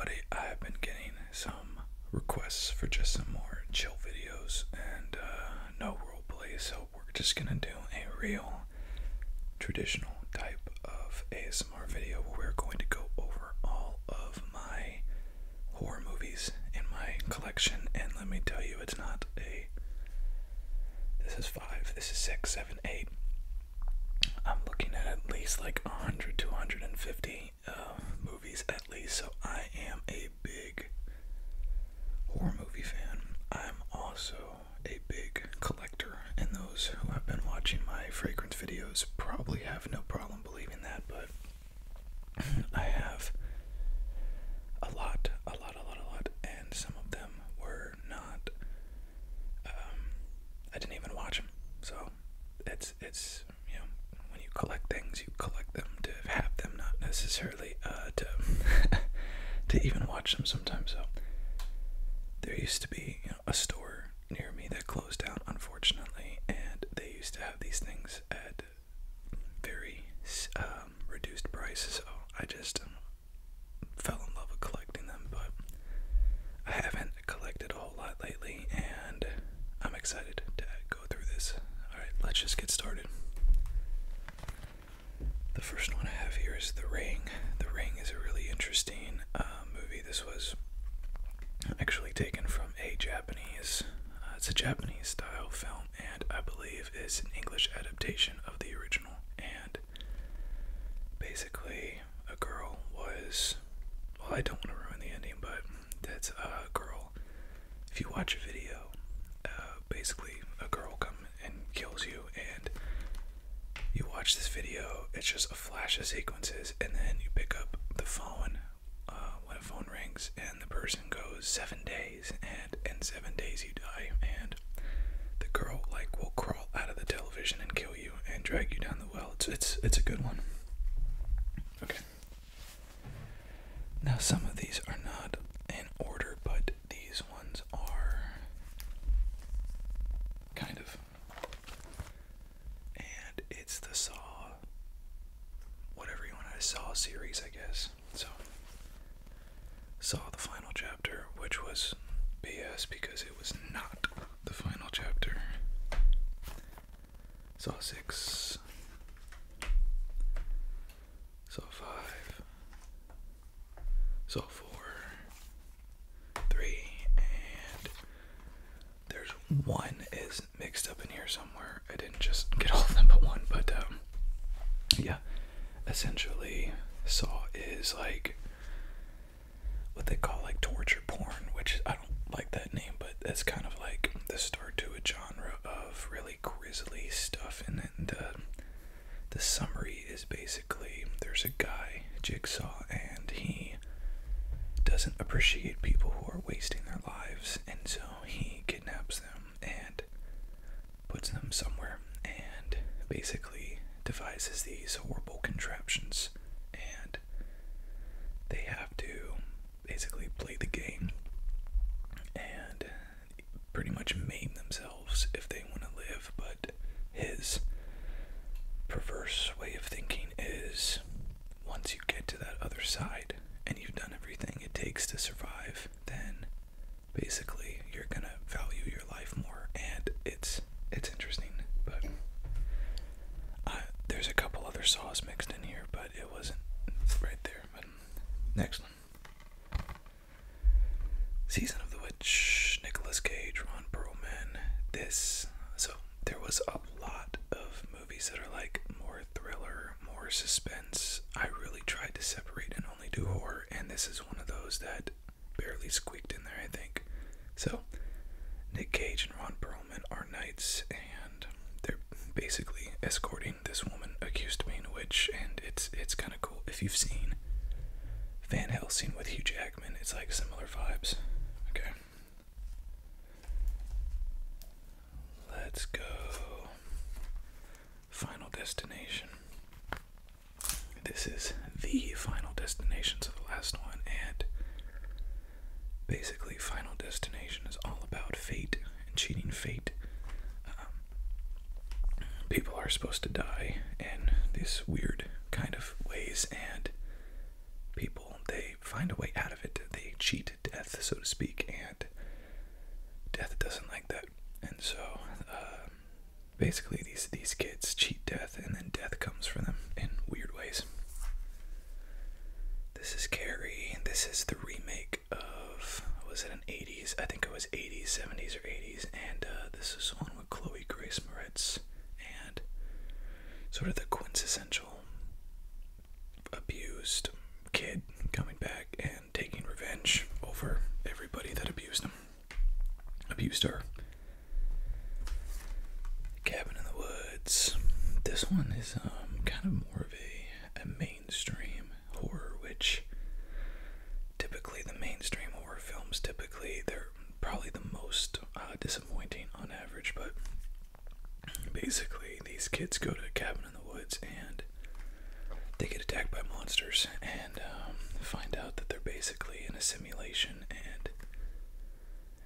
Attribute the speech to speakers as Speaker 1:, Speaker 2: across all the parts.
Speaker 1: everybody. I've been getting some requests for just some more chill videos and no roleplay, so we're just gonna do a real traditional type of ASMR video where we're going to go over all of my horror movies in my collection. And let me tell you, it's not a this is 5, this is 6, 7, 8. I'm looking at least like 100 to 150 movies at least, so I am a big horror movie fan. I'm also a big collector, and those who have been watching my fragrance videos probably have no problem believing that, but I have a lot, and some of them were not, I didn't even watch them, so it's you know, when you collect things, you collect them to have them, not necessarily to to even watch them sometimes. So there used to be, a store near me that closed down, unfortunately, and they used to have these things at very reduced prices. So I just fell in love with collecting them, but I haven't collected a whole lot lately, and I'm excited to go through this. Alright, let's just get started. The first one I have here is The Ring. The Ring is a really interesting movie. This was actually taken from a Japanese, it's a Japanese style film, and I believe is an English adaptation of the original. And basically, a girl was, well, I don't want to ruin the ending, but that's a girl. If you watch a video, basically a girl comes and kills you, and you watch this video, it's just a flash of sequences, and then you pick up the phone when a phone rings, and the person goes 7 days, and in 7 days you die, and the girl will crawl out of the television and kill you and drag you down the well. It's a good one. Okay. Now some of these are not in order, but these ones are kind of, and it's the Saw, whatever you want to, Saw series, I guess. So Saw the final chapter, which was BS because it was not the final chapter. Saw 6, Saw 5, Saw 4, 3, and there's one is mixed up in here somewhere. I didn't just get all of them but one, but yeah, essentially Saw is like what they call like torture porn, which I don't like that name, but that's kind of like the start to a genre of really grisly stuff. And then the summary is basically there's a guy, Jigsaw, and he doesn't appreciate people who are wasting their lives, and so he kidnaps them and puts them somewhere and basically devises these horrible contraptions, and they have to basically play the game and pretty much maim themselves if they want to live. But his perverse way of thinking is once you get to that other side and you've done everything it takes to survive, then basically you're gonna value your life more, and it's interesting. But there's a couple other Saws mixed in here, but it wasn't right there. But next one. Season of the Witch, Nicolas Cage, Ron Perlman. So there was a lot of movies that are like more thriller, more suspense. I really tried to separate and only do horror, and this is one of those that barely squeaked in there, I think. So Nick Cage and Ron Perlman are knights, and they're basically escorting this woman accused of being a witch, and it's kind of cool. If you've seen Van Helsing with Hugh Jackman, it's like similar vibes. Okay. Let's go. Final Destination. This is the Final Destination, so the last one, and basically Final Destination is all about fate and cheating fate. People are supposed to die in these weird kind of ways, and people, they find a way out of it. They cheat death, so to speak, and death doesn't like that. And so basically these kids cheat death, and then death comes for them in weird ways. This is Carrie. This is the remake of, was it an 80s? I think it was 80s, 70s or 80s, and this is one with Chloe Grace Moretz, and sort of the quintessential abused kid coming back and taking revenge over everybody that abused her. Cabin in the Woods. This one is kind of more of a mainstream horror, which typically the mainstream horror films, they're probably the most disappointing on average, but basically these kids go to a cabin in the woods and they get attacked by monsters and find out that they're basically in a simulation, and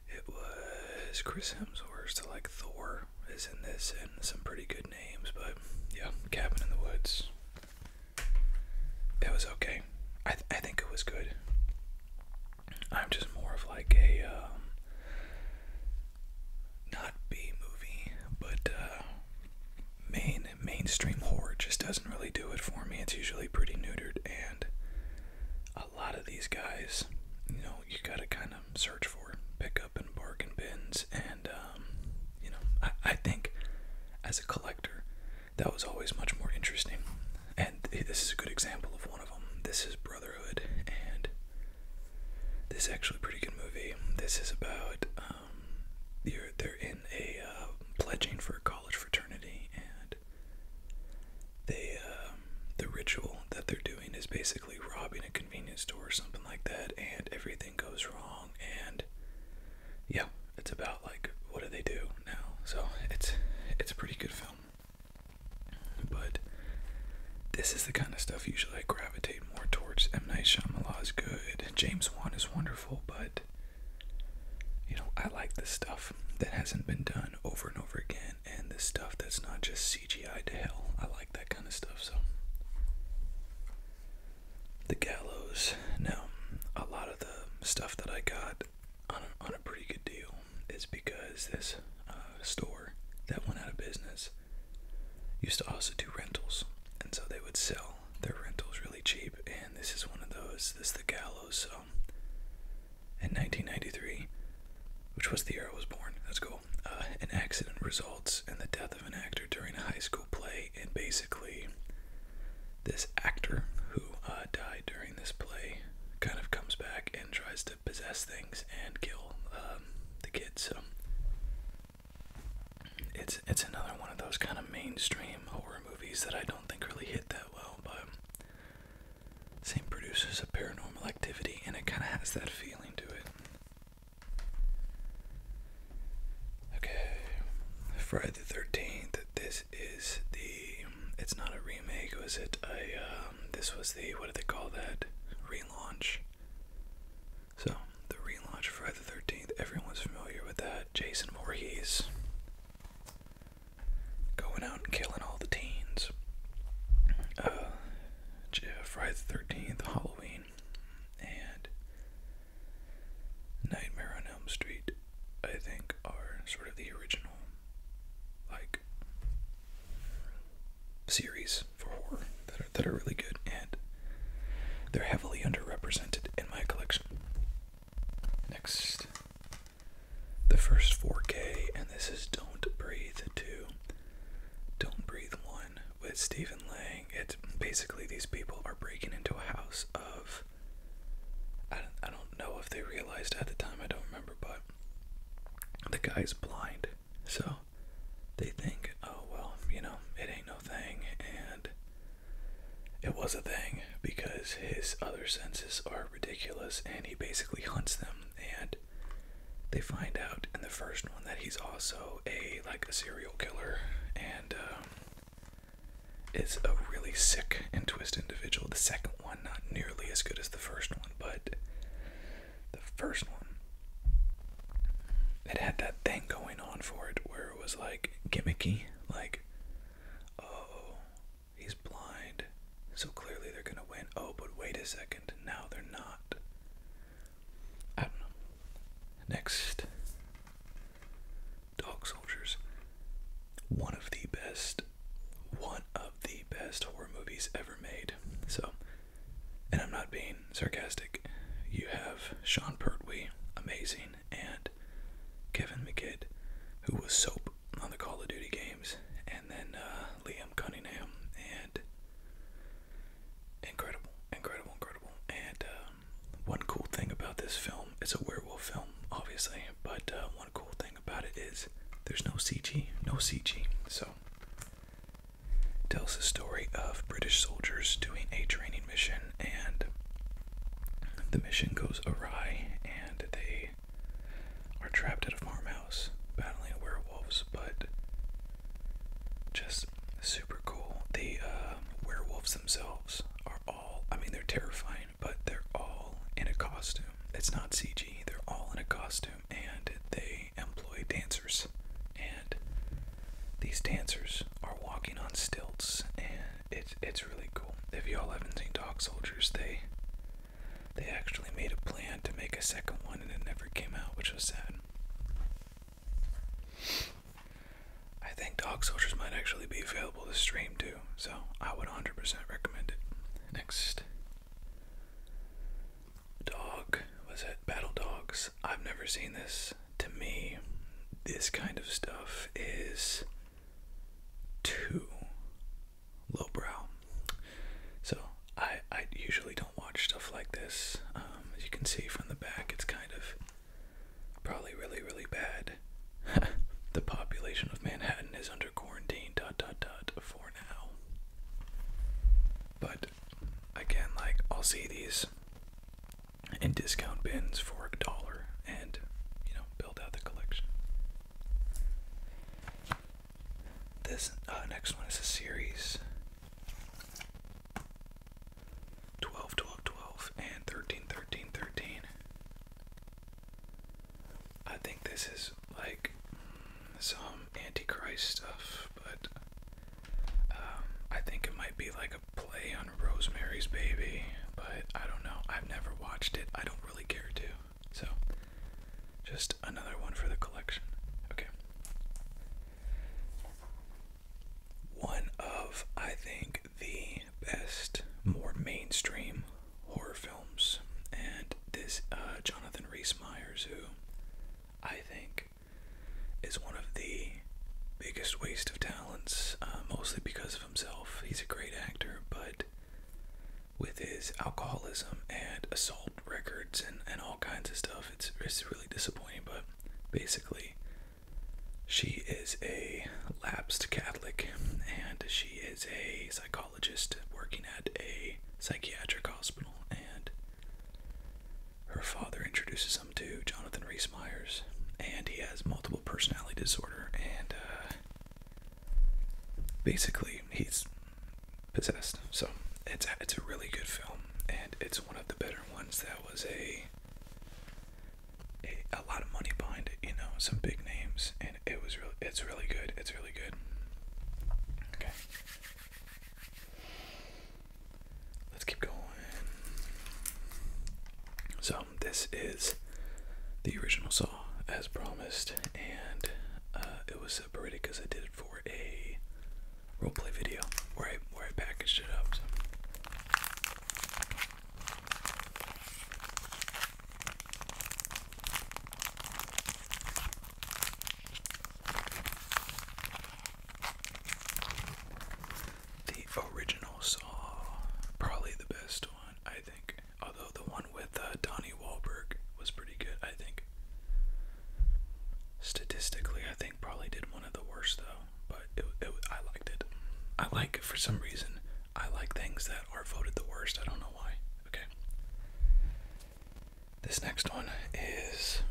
Speaker 1: it was Chris Hemsworth, so like Thor is in this, and some pretty good names, but yeah, Cabin in the Woods. It was okay. I think it was good. I'm just more of like a not B movie, but mainstream horror just doesn't really do it for me. It's usually pretty neutered, and a lot of these guys, you know, you gotta kind of search for, pick up in bargain bins, and you know, I think as a collector, that was always much more interesting. And this is a good example of one of them. This is Brotherhood, and this is actually a pretty good movie. This is about they're in a pledging for a college fraternity, and the ritual that they're doing is basically robbing a convenience store or something like that, and everything goes wrong. And yeah, it's about like, what do they do now? So it's a pretty good film, but this is the kind of stuff usually I gravitate more towards. M. Night Shyamalan is good, James Wan is wonderful, but you know, I like the stuff that hasn't been done over and over again, and the stuff that's not just CGI to hell. I like that kind of stuff. So The Gallows. Now, a lot of the stuff that I got on a pretty good deal is because this store that went out of business used to also do rentals, and so they would sell their rentals really cheap, and this is one of those. This is The Gallows. So in 1993, which was the year I was born, that's cool, an accident results in the death of an actor during a high school play, and basically this actor who died during this play kind of comes back and tries to possess things and kill the kids. So it's another one of those kind of mainstream horror movies that I don't think really hit that well, but same producers of Paranormal Activity, and it kind of has that feeling to it. Okay, Friday the 13th. This is it's not a remake, was it? This was the, what do they call that? Relaunch. So, the relaunch of Friday the 13th, everyone's familiar with that. Jason Voorhees going out and killing all the teens. Friday the 13th, Halloween, and Nightmare on Elm Street, I think, are sort of the original, like, series for horror that are really good, and they're heavily underrepresented in my collection. Next, the first 4K, and this is Don't Breathe 2, Don't Breathe 1 with Stephen Lang. It's basically these people are breaking into a house of, I don't know if they realized at the time, I don't remember, but the guy's blind, so they think, oh well, you know, it ain't no thing, and it was a thing because his other senses are ridiculous, and he basically hunts them, and they find out in the first one that he's also a serial killer, and is a really sick and twisted individual. The second one, not nearly as good as the first one, but the first one, it had that thing going on for it where it was like gimmicky, like, oh, he's blind, so clearly they're gonna win. Oh, but wait a second, now they're not. not being sarcastic. You have Sean Pertwee, amazing, and Kevin McKidd, who was Soap on the Call of Duty games, and then Liam Cunningham, and incredible. And one cool thing about this film, it's a werewolf film, obviously, but one cool thing about it is there's no CG, so it tells the story of British soldiers doing a training mission, and the mission goes awry, and they are trapped at a farmhouse battling werewolves, but just super cool. The werewolves themselves are all, I mean, they're terrifying, but they're all in a costume. It's not CG, they're all in a costume, and they employ dancers, and these dancers are walking on stilts, and it's really cool. If y'all haven't seen Dog Soldiers, they actually made a plan to make a second one, and it never came out, which was sad. I think Dog Soldiers might actually be available to stream too, so I would 100% recommend it. Next. Battle Dogs. I've never seen this. To me, this kind of stuff is too lowbrow. So I usually don't watch stuff like this. As you can see from the back, it's kind of probably really, really bad. The population of Manhattan is under quarantine, ... for now. But again, like, I'll see these in discount bins for $1 and, you know, build out the collection. This next one is a series 12, 12, 12 and 13, 13, 13. I think this is like some Antichrist stuff, but I think it might be like a play on Rosemary's Baby, but I don't know. I've never watched it. I don't really care to. So, just another one for the collection. Okay. One of, I think, the best, more mainstream horror films, and this Jonathan Rhys-Meyers, who I think is one of the biggest waste of talents, mostly because of himself. He's a great actor, but with his alcoholism and assault records and all kinds of stuff, it's really disappointing. But basically, she is a lapsed Catholic, and she is a psychologist working at a psychiatric hospital, and her father introduces him to Jonathan Rhys-Meyers, and he has multiple personality disorder, and basically he's possessed. So it's a really good film, and it's one of the better ones that was a lot of money behind it, you know, some big names, and it's really good. It's really good. Okay. Let's keep going. So this is the original Saw, as promised, and it was separated because I did it for a roleplay video where I packaged it up. So. The original Saw, probably the best one, I think. Although the one with Donnie Wahlberg was pretty good, I think. Statistically, I think probably did one of the worst though, but I liked it. For some reason, I like things that are voted the worst. I don't know why. Okay. This next one is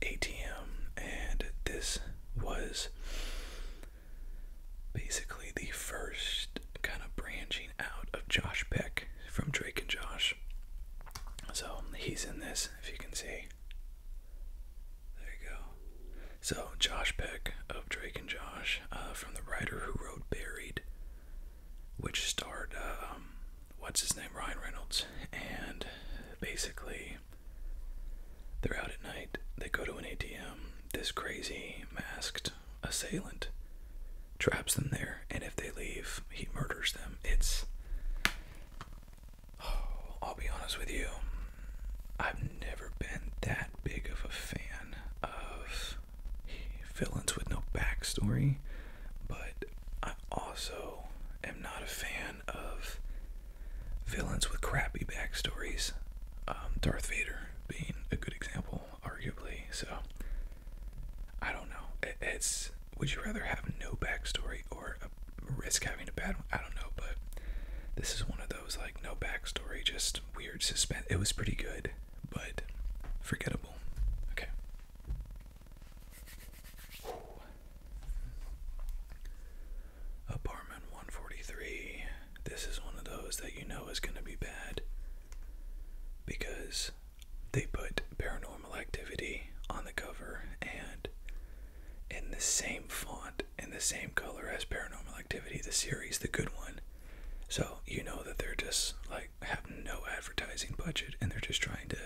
Speaker 1: ATM, and this was basically the first kind of branching out of Josh Peck from Drake and Josh. So he's in this, if you can see. There you go. So Josh Peck of Drake and Josh, from the writer who wrote Buried, which starred what's his name, Ryan Reynolds, and basically they're out at night, they go to an ATM, this crazy masked assailant traps them there, and if they leave, he murders them. It's I'll be honest with you, I've never been that big of a fan of villains with no backstory, but I also am not a fan of villains with crappy backstories. Darth Vader being a good example, arguably. So, I don't know. It's, would you rather have no backstory or risk having a bad one? I don't know, but this is one of those, like, no backstory, just weird suspense. It was pretty good, but forgettable. Okay. Apartment 143. This is one of those that you know is going to be bad because they put Paranormal Activity on the cover and in the same font, in the same color as Paranormal Activity, the series, the good one. So you know that they're just like have no advertising budget and they're just trying to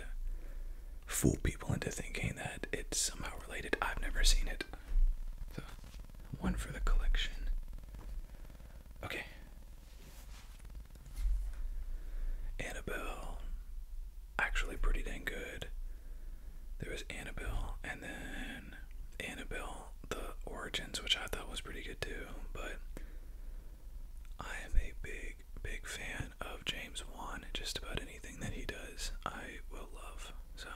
Speaker 1: fool people into thinking that it's somehow related. I've never seen it. So, one for the collection. Okay. Annabelle. Actually pretty dang good. There was Annabelle and then Annabelle the Origins, which I thought was pretty good too, but I am a big fan of James Wan. Just about anything that he does I will love. So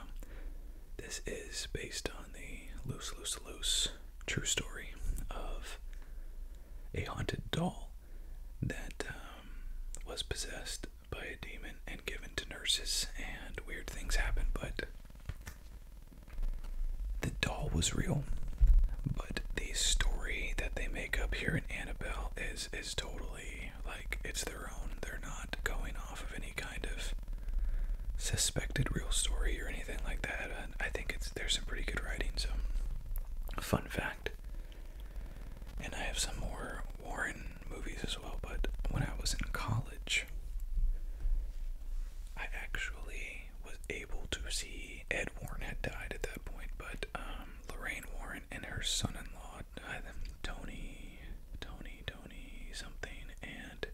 Speaker 1: this is based on the loose true story of a haunted doll that was possessed by a demon and given to nurses, and weird things happen, but the doll was real. But the story that they make up here in Annabelle is totally like it's their own. They're not going off of any kind of suspected real story or anything like that. And I think there's some pretty good writing. So, fun fact. And I have some more Warren movies as well. But when I was in college, I actually was able to see Ed Warren had died at that point, but Lorraine Warren and her son-in-law, Tony something, and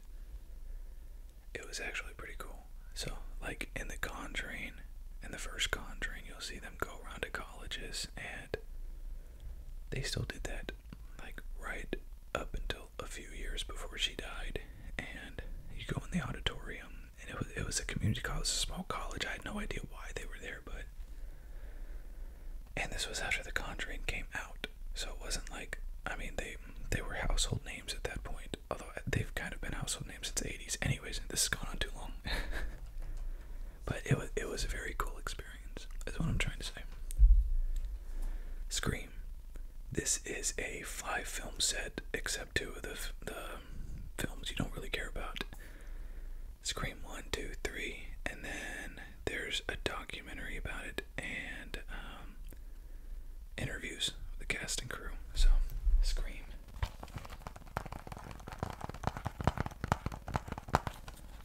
Speaker 1: it was actually pretty cool. So, like in The Conjuring, in the first Conjuring, you'll see them go around to colleges, and they still did that, like right up until a few years before she died. And you go in the auditorium, and it was a community college, a small college. I had no idea why they were there, but and this was after The Conjuring came out, so it wasn't like, I mean, they were household names at that point, although they've kind of been household names since the 80s. Anyways, this has gone on too long. But it was a very cool experience, is what I'm trying to say. Scream. This is a 5-film set, except 2 of the films you don't really care about. Scream 1, 2, 3, and then there's a documentary about it, and interviews with the cast and crew. So, Scream.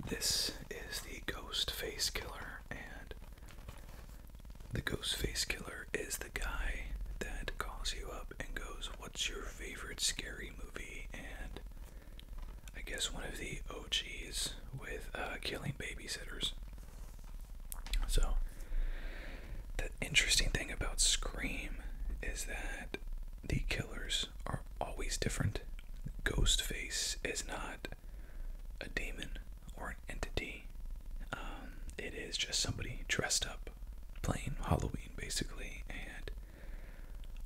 Speaker 1: This is the Ghost Face Killer, and the Ghost Face Killer is the guy that calls you up and goes, "What's your favorite scary movie?" And I guess one of the OGs with killing babysitters. So, the interesting thing about Scream is that the killers are always different. Ghostface is not a demon or an entity. It is just somebody dressed up, playing Halloween basically, and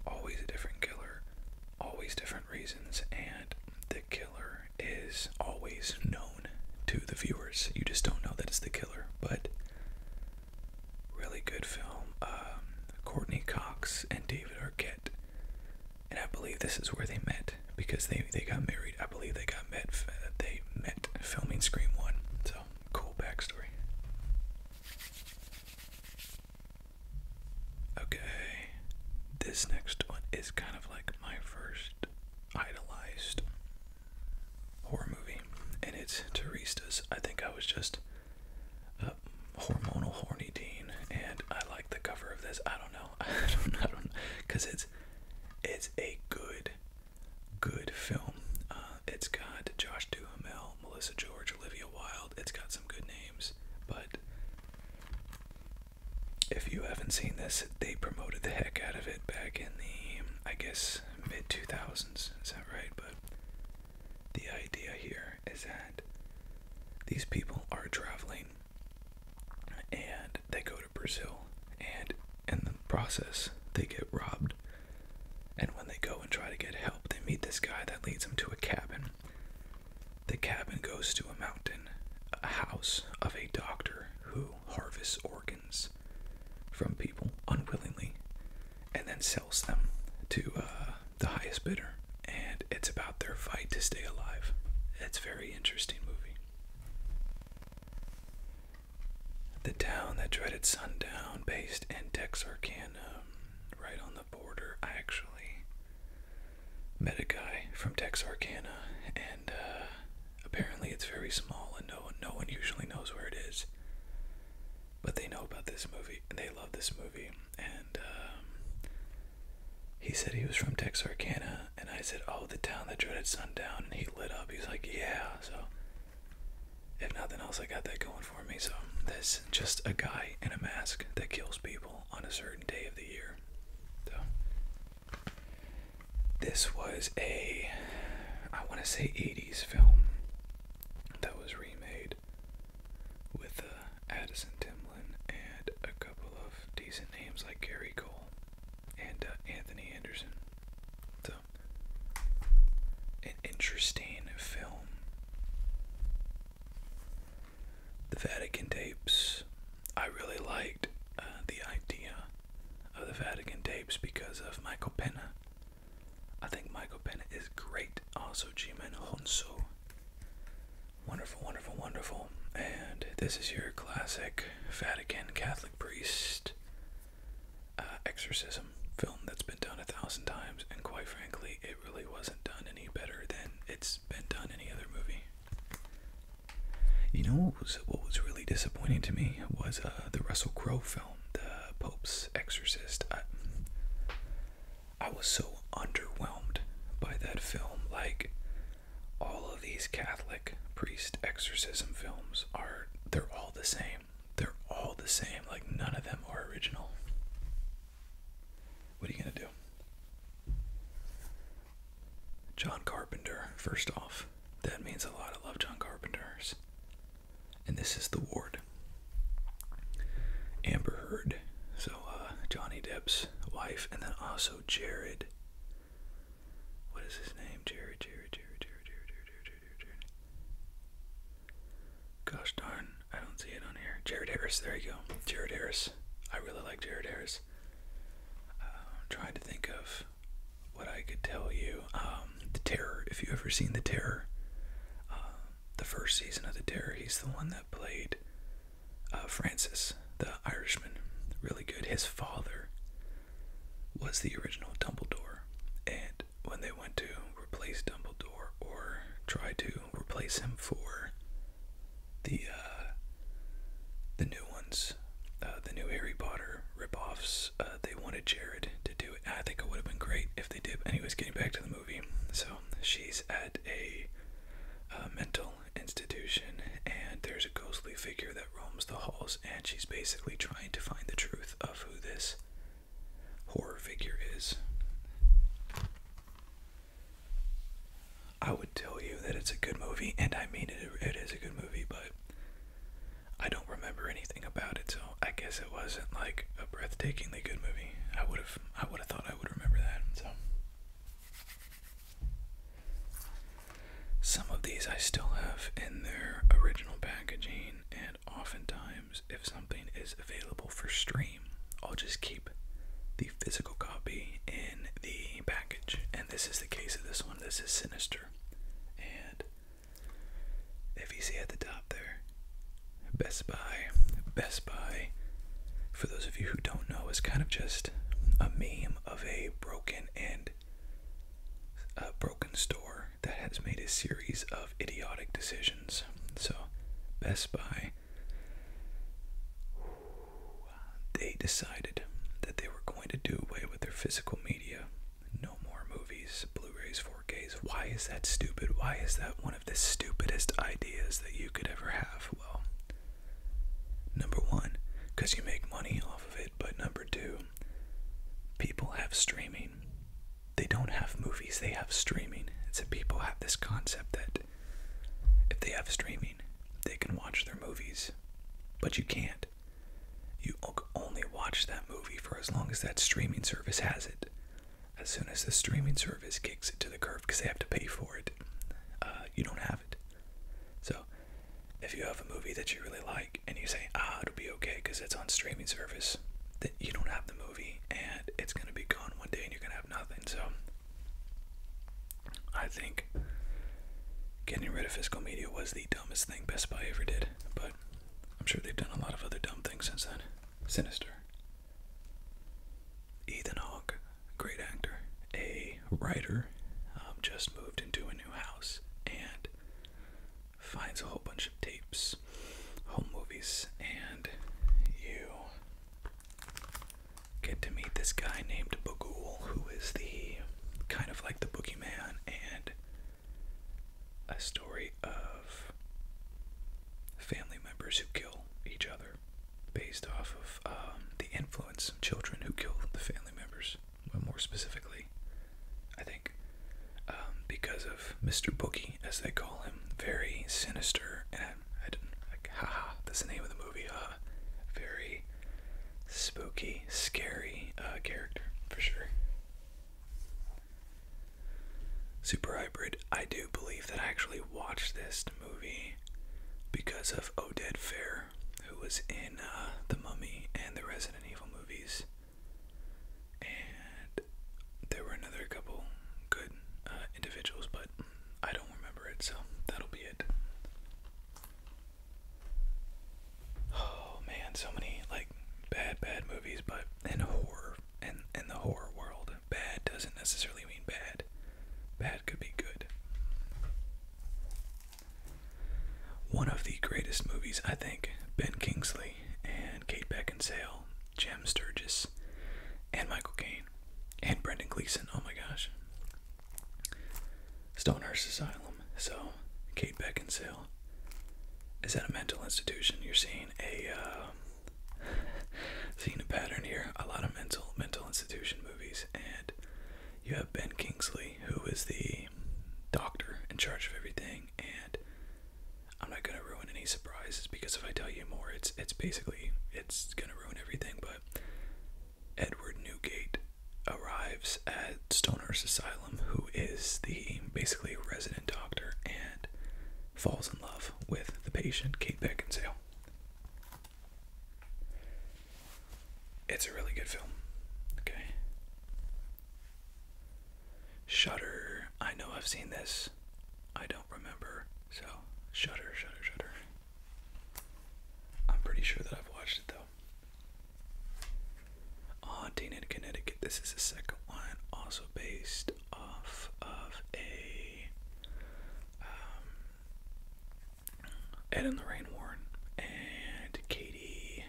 Speaker 1: always a different killer, always different reasons, and the killer is always known to the viewers. You just don't know that it's the killer, but really good film. Courtney Cox and David Arquette, and I believe this is where they met because they got married. I believe they met filming Scream 1. So cool backstory. Okay, this next one is kind of like my first idolized horror movie, and it's Teresa's. I think I was just a hormonal horny teen, and I like the cover of this. I don't know, because it's a good film. It's got Josh Duhamel, Melissa George, Olivia Wilde. It's got some good names, but haven't seen this, they promoted the heck out of it back in the, I guess, mid-2000s. Is that right? But the idea here is that these people are traveling and they go to Brazil, and in the process they get robbed, and when they go and try to get help, they meet this guy that leads them to a cabin. The cabin goes to a mountain, a house of a doctor who harvests organs from people unwillingly and then sells them to the highest bidder, and it's about their fight to stay alive. It's a very interesting movie. The Town That Dreaded Sundown, based in Texarkana, right on the border. I actually met a guy from Texarkana, and apparently it's very small, and no one usually knows where it is. But they know about this movie, and they love this movie. And he said he was from Texarkana, and I said, "Oh, The Town That Dreaded Sundown," and he lit up. He's like, "Yeah." So if nothing else, I got that going for me. So there's just a guy in a mask that kills people on a certain day of the year. So this was a, I want to say 80s film that was remade with Addison Timlin and a couple of decent names like Gary Cole and Anthony Anderson. So an interesting film. The Vatican tapes. I really liked the idea of the Vatican tapes because of Michael Pena. I think Michael Pena is great. Also, Jimena Honso. Wonderful, wonderful, wonderful. And this is your classic Vatican Catholic priest exorcism film that's been done 1,000 times, and quite frankly, it really wasn't done any better than it's been done any other movie. You know what was really disappointing to me was the Russell Crowe film, The Pope's Exorcist. I was so underwhelmed by that film. Like, all of these Catholic priest exorcism films they're all the same. They're all the same. Like, none of them are original. What are you gonna do? John Carpenter, first off. That means a lot. I love John Carpenter's. And this is The Ward. Amber Heard. So, Johnny Depp's wife, and then also Jared. What is his name? Jared. Gosh darn, I don't see it on here. Jared Harris, there you go. Jared Harris. I really like Jared Harris. I'm trying to think of what I could tell you. The Terror, if you've ever seen The Terror. The first season of The Terror, he's the one that played Francis, the Irishman. Really good. His father was the original Dumbledore, and when they went to replace Dumbledore or try to replace him for the new ones, the new Harry Potter ripoffs, they wanted Jared to do it. I think it would have been great if they did. Anyways, getting back to the movie. So she's at a mental institution, and there's a ghostly figure that roams the halls, and she's basically trying to find the truth of who this horror figure is. I would tell you that it's a good movie, and I mean it is a good movie, but I don't remember anything about it, so I guess it wasn't like a breathtakingly good movie. I would have thought I would remember that. So some of these I still have in their original packaging, and oftentimes if something is available for stream, I'll just keep the physical copy in the package. And this is the case of this one. This is Sinister. And if you see at the top there, Best Buy, for those of you who don't know, is kind of just a meme of a broken store that has made a series of idiotic decisions. So Best Buy, they decided that they were going to do away with their physical media. No more movies, Blu-rays, 4Ks. Why is that stupid? Why is that one of the stupidest ideas that you could ever have? Well, number one, because you make money off of it, but number have streaming. It's that people have this concept that if they have streaming, they can watch their movies, but you can't. You only watch that movie for as long as that streaming service has it. As soon as the streaming service kicks it to the curb because they have to pay for it, you don't have it. So if you have a movie that you really like and you say, it'll be okay because it's on streaming service, that you don't have the movie and it's going to be gone one day and you're going to have nothing. So I think getting rid of physical media was the dumbest thing Best Buy ever did, but I'm sure they've done a lot of other dumb things since then. Sinister. Ethan Hawke, great actor, a writer, just moved into a new house and finds a whole bunch of tapes, home movies, and you get to meet this guy named Bagul, who is the kind of like the boogeyman, and a story of family members who kill each other based off of the influence of children who kill the family members. But more specifically, I think because of Mr. Boogie, as they call him, very sinister, and I didn't like, haha, that's the name of the movie, very spooky, scary character, for sure. Super Hybrid, I do believe that I actually watched this movie because of Oded Fehr, who was in The Mummy and the Resident Evil movies. And there were another couple good individuals, but I don't remember it, so that'll be it. Oh man, so many like bad movies, but in horror, and in the horror world, bad doesn't necessarily mean bad. Bad could be good. One of the greatest movies, I think, Ben Kingsley and Kate Beckinsale, Jem Sturgis, and Michael Caine, and Brendan Gleeson, oh my gosh. Stonehurst Asylum. So, Kate Beckinsale is at a mental institution. You're seeing seeing a pattern here. A lot of mental institution movies, and you have Ben Kingsley, who is the doctor in charge of everything, and I'm not gonna ruin any surprises because if I tell you more, it's basically gonna ruin everything. But Edward Newgate arrives at Stonehurst Asylum, who is the basically resident doctor, and falls in love with the patient, Kate Beckinsale. It's a really good film. Okay. Shudder. I know I've seen this. I don't remember. So, Shudder. I'm pretty sure that I've watched it though. Haunting in Connecticut. This is the second one, also based off of a Ed and Lorraine Warren, and Katie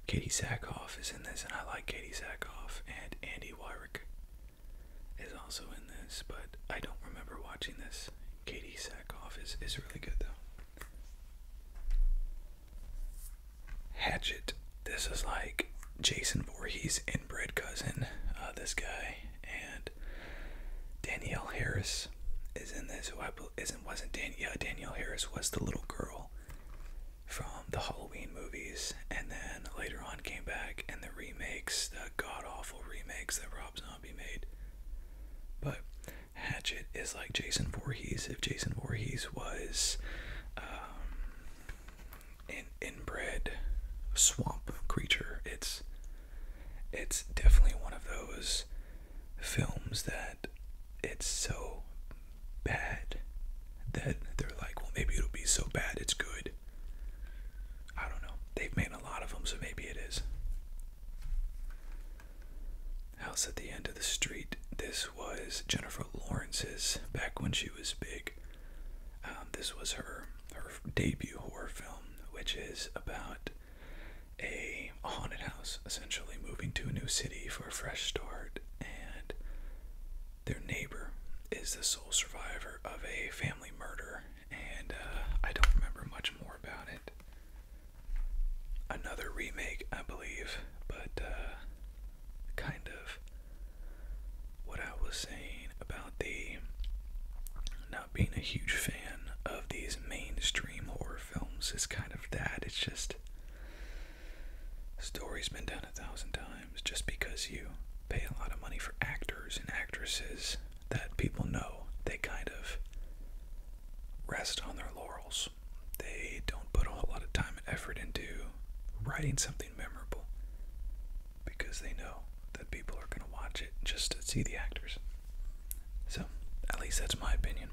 Speaker 1: Sackhoff is in this, and I like Katie Sackhoff, and Andy Wyrick is also in this, but I don't remember watching this. Katie Sackhoff is really good though. Hatchet. This is like Jason Voorhees' inbred cousin, this guy, and Danielle Harris is in this, who Danielle Harris was the little girl from the Halloween movies, and then later on came back in the remakes, the god-awful remakes that Rob Zombie made. But Hatchet is like Jason Voorhees, if Jason Voorhees was an inbred swamp creature. It's definitely one of those films that it's so bad that they're like, well, maybe it'll be so bad it's good. I don't know. They've made a lot of them, so maybe it is. House at the End of the Street. This was Jennifer Lawrence's back when she was big. This was her debut horror film, which is about a haunted house essentially moving to a new city for a fresh start, and their neighbor is the sole survivor of a family murder, and I don't remember much more about it. Another remake, I believe, but kind of what I was saying about the just because you pay a lot of money for actors and actresses that people know, they kind of rest on their laurels. They don't put a whole lot of time and effort into writing something memorable because they know that people are going to watch it just to see the actors. So, at least that's my opinion.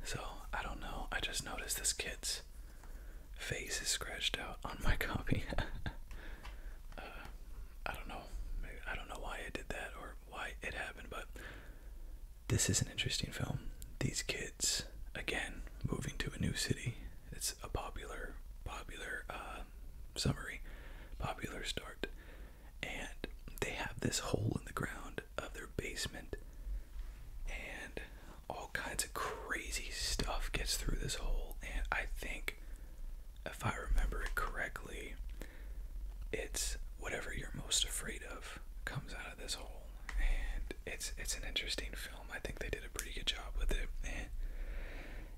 Speaker 1: So, I don't know, I just noticed this kid's face is scratched out on my copy. I don't know. I don't know why I did that or why it happened, but this is an interesting film. These kids, again, moving to a new city. It's a popular summary, popular start, and they have this hole in the ground of their basement, and all kinds of crazy stuff gets through this hole. And I think, if I remember it correctly, it's whatever you're most afraid of comes out of this hole. And it's an interesting film. I think they did a pretty good job with it. And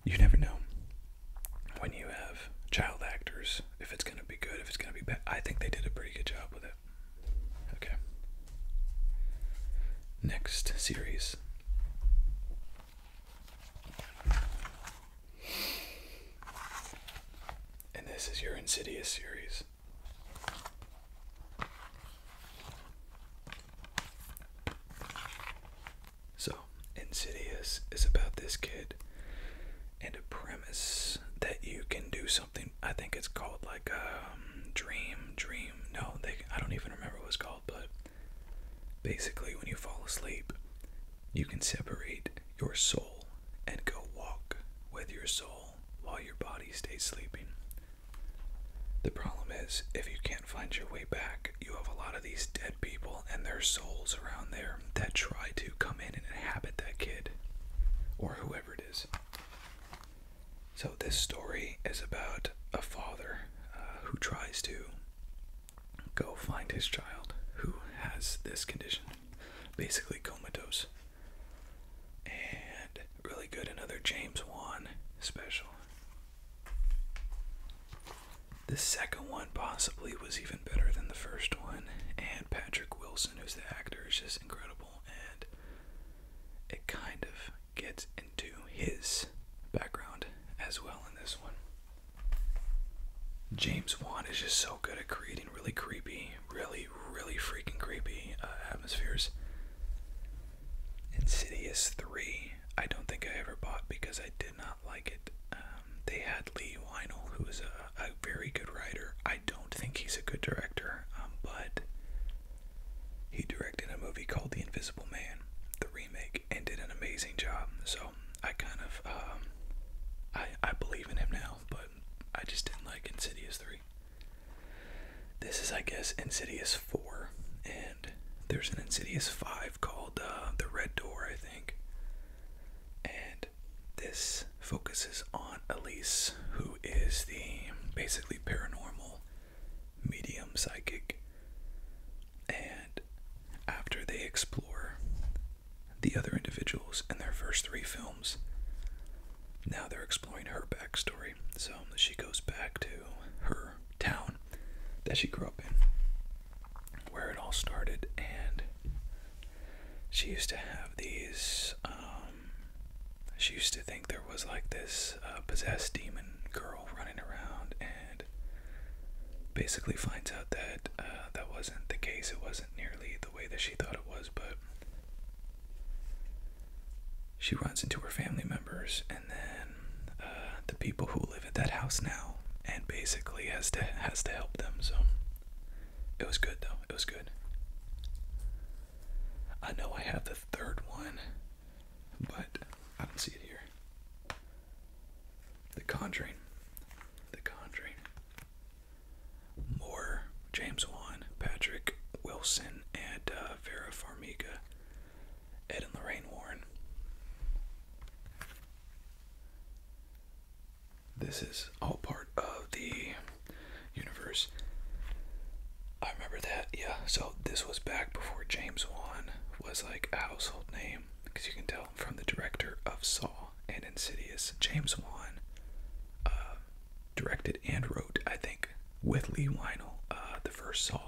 Speaker 1: you never know when you have child actors if it's gonna be good, if it's gonna be bad. I think they did a pretty good job with it. Okay. Next series. And this is your Insidious series. So, Insidious is about this kid and a premise that you can do something. I think it's called like dream. No, I don't even remember what it's called, but basically when you fall asleep, you can separate your soul and go walk with your soul while your body stays sleeping. The problem is, if you can't find your way back, you have a lot of these dead people and their souls around there that try to come in and inhabit that kid or whoever it is. So this story is about a father who tries to go find his child who has this condition, basically comatose. And really good, another James Wan special. The second one possibly was even better than the first one, and Patrick Wilson, who's the actor, is just incredible, and it kind of gets into his background as well in this one. James Wan is just so good at creating really creepy, really freaking creepy atmospheres. Insidious 3, I don't think I ever bought because I did not like it. They had Lee Weinel, who is a very good writer. I don't think he's a good director, but he directed a movie called The Invisible Man, the remake, and did an amazing job. So I kind of, I believe in him now, but I just didn't like Insidious 3. This is, I guess, Insidious 4, and there's an Insidious 5 called The Red Door, I think. And this focuses on Elise, who is the basically paranormal medium psychic. And after they explore the other individuals in their first 3 films, now they're exploring her backstory. So she goes back to her town that she grew up in, where it all started, and she used to have these, she used to think there was like this possessed demon girl running around, and basically finds out that that wasn't the case. It wasn't nearly the way that she thought it was, but she runs into her family members and then the people who live at that house now, and basically has to help them. So it was good though. It was good. I know I have the third one, but I don't see it here. The Conjuring. More James Wan, Patrick Wilson, and Vera Farmiga, Ed and Lorraine Warren. This is all part of the universe. I remember that, yeah. So this was back before James Wan was like a household name, because you can tell from the director of Saw and Insidious. James Wan directed and wrote, I think, with Lee Weinel, the first Saw,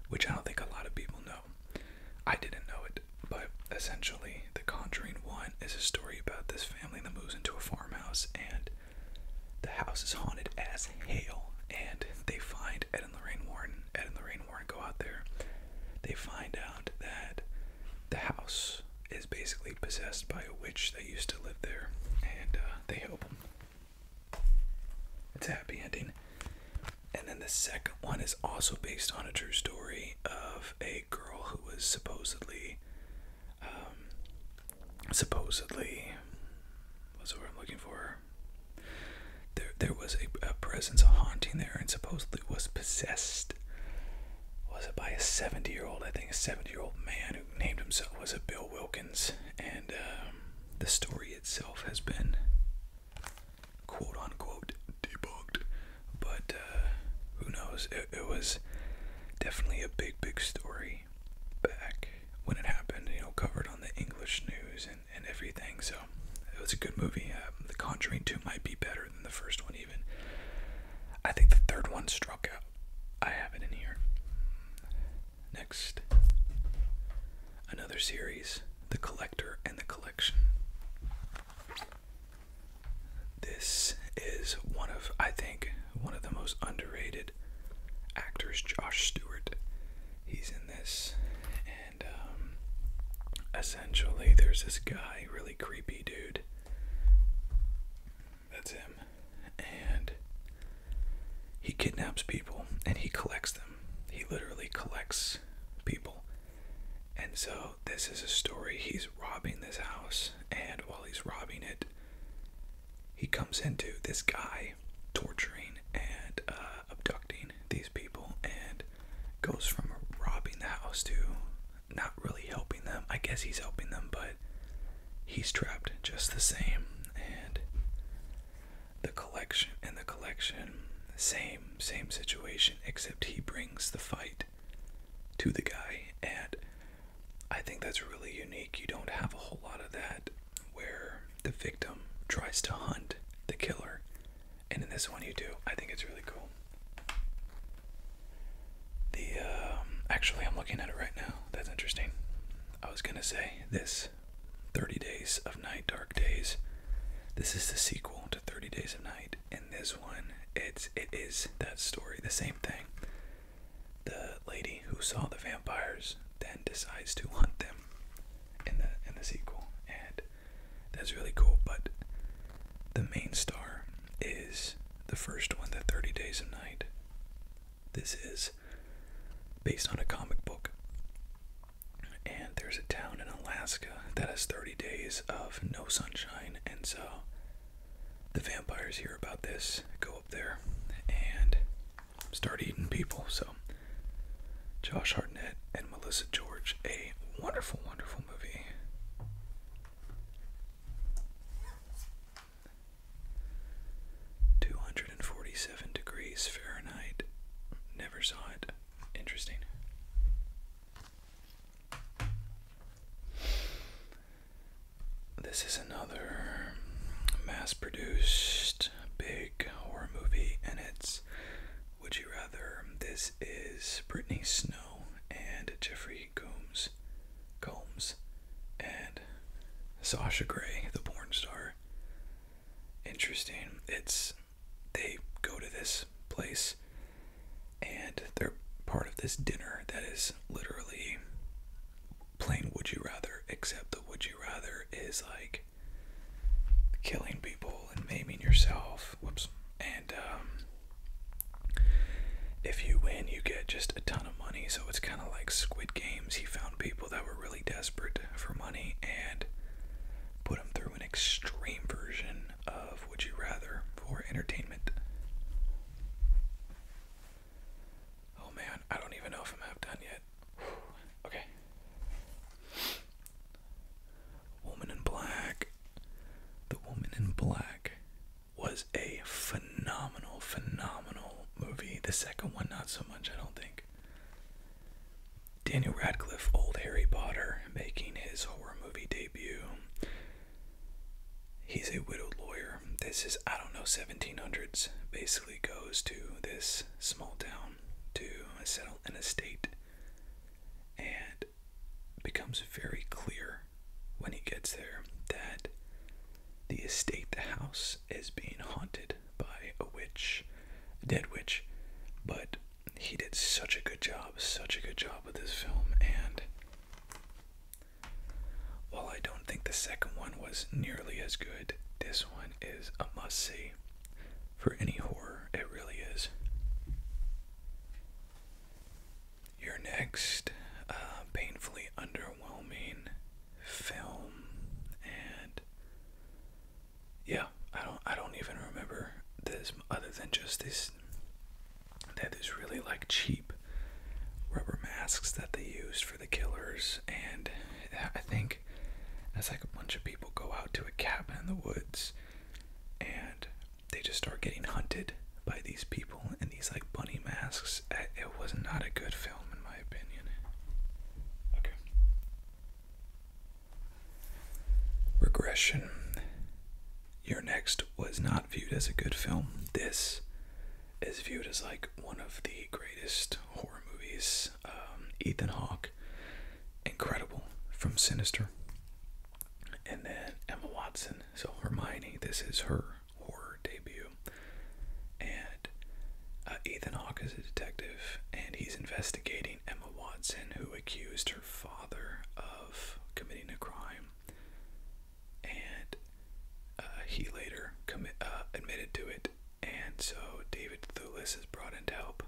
Speaker 1: which I don't think a lot of people know. I didn't know it, but essentially, The Conjuring 1 is a story about this family that moves into a farmhouse, and the house is haunted as hell, and they find Ed and Lorraine Warren. Ed and Lorraine Warren go out there. They find out that the house is basically possessed by a witch that used to live there, and they help them. It's a happy ending. And then the second one is also based on a true story of a girl who was supposedly, what's the word I'm looking for? There was a presence, a haunting there, and supposedly was possessed. Was it by a 70-year-old? I think a 70-year-old man who named himself, was it Bill Wilkins? And the story itself has been quote-unquote debunked, but who knows? It was definitely a big story back when it happened, you know, covered on the English news and everything, so it was a good movie. The Conjuring 2 might be better than the first one even. I think the third one struck out. I have it in here. Next, another series, The Collector and the Collection. This is I think, one of the most underrated actors, Josh Stewart. He's in this, and essentially there's this guy, really creepy dude. That's him. And he kidnaps people and he collects them. He literally collects people. And so this is a story. He's robbing this house, and while he's robbing it, he comes into this guy torturing and abducting these people, and goes from robbing the house to not really helping them. I guess he's helping them, but he's trapped just the same. And the collection, same situation, except he brings the fight to the guy, and I think that's really unique. You don't have a whole lot of that where the victim tries to hunt the killer, and in this one you do. I think it's really cool. Actually, I'm looking at it right now. That's interesting. I was gonna say this 30 Days of Night, Dark Days. This is the sequel to 30 Days of Night. In this one, it is that story, the same thing. The lady who saw the vampires then decides to hunt them in the sequel, and that's really cool. But the main star is the first one, the 30 Days of Night. This is based on a comic book, and there's a town in Alaska that has 30 days of no sunshine, and so the vampires hear about this, go up there, and start eating people. So Josh Hartnett and Melissa George, a wonderful, wonderful movie. "247 Degrees Fahrenheit." Never saw it. Interesting. This is another mass-produced big horror movie, and it's Would You Rather. This is Brittany Snow and Jeffrey Combs and Sasha Grey, the porn star. Interesting. They go to this place, and they're part of this dinner that is literally plain Would You Rather, except the Would You Rather is like killing people and maiming yourself. Whoops. And if you win, you get just a ton of money. So it's kind of like Squid Games. He found people that were really desperate for money and put them through an extreme version of Would You Rather for entertainment. Oh man, I don't even know if I'm half done yet. Okay. Woman in Black. The Woman in Black was a phenomenal movie. The second one, not so much, I don't think. Daniel Radcliffe, old Harry Potter, making his horror movie debut. He's a widowed lawyer this is, I don't know, 1700s, basically goes to this small town to settle an estate, and becomes very clear when he gets there that the estate, the house, is being haunted by a witch, a dead witch. But he did such a good job with this film, and while I don't think the second one was nearly as good, this one is a must-see for any horror. It really is. Your next painfully underwhelming film, and yeah, I don't even remember this other than just this. That is really like cheap rubber masks that they used for the killers, and I think that's like a bunch of people go out to a cabin in the woods and they just start getting hunted by these people in these like bunny masks. It was not a good film in my opinion. Okay. Regression. Your next was not viewed as a good film. This is viewed as like one of the greatest horror movies. Ethan Hawke, incredible, from Sinister. And then Emma Watson, so Hermione, this is her horror debut. And Ethan Hawke is a detective, and he's investigating Emma Watson, who accused her father of committing a crime. And he later admitted to it. And so David Thewlis is brought in to help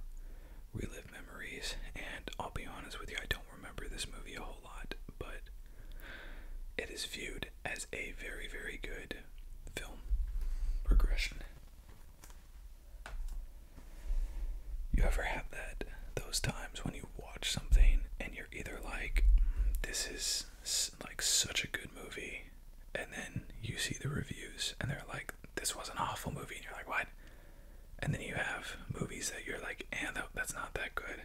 Speaker 1: relive memories. And I'll be honest with you, I don't remember this movie a whole lot, but it is viewed as a very, very good film. Regression. You ever have those times when you watch something and you're either like, this is like such a good movie, and then you see the reviews and they're like, this was an awful movie, and you're like, what? And then you have movies that you're like, that's not that good.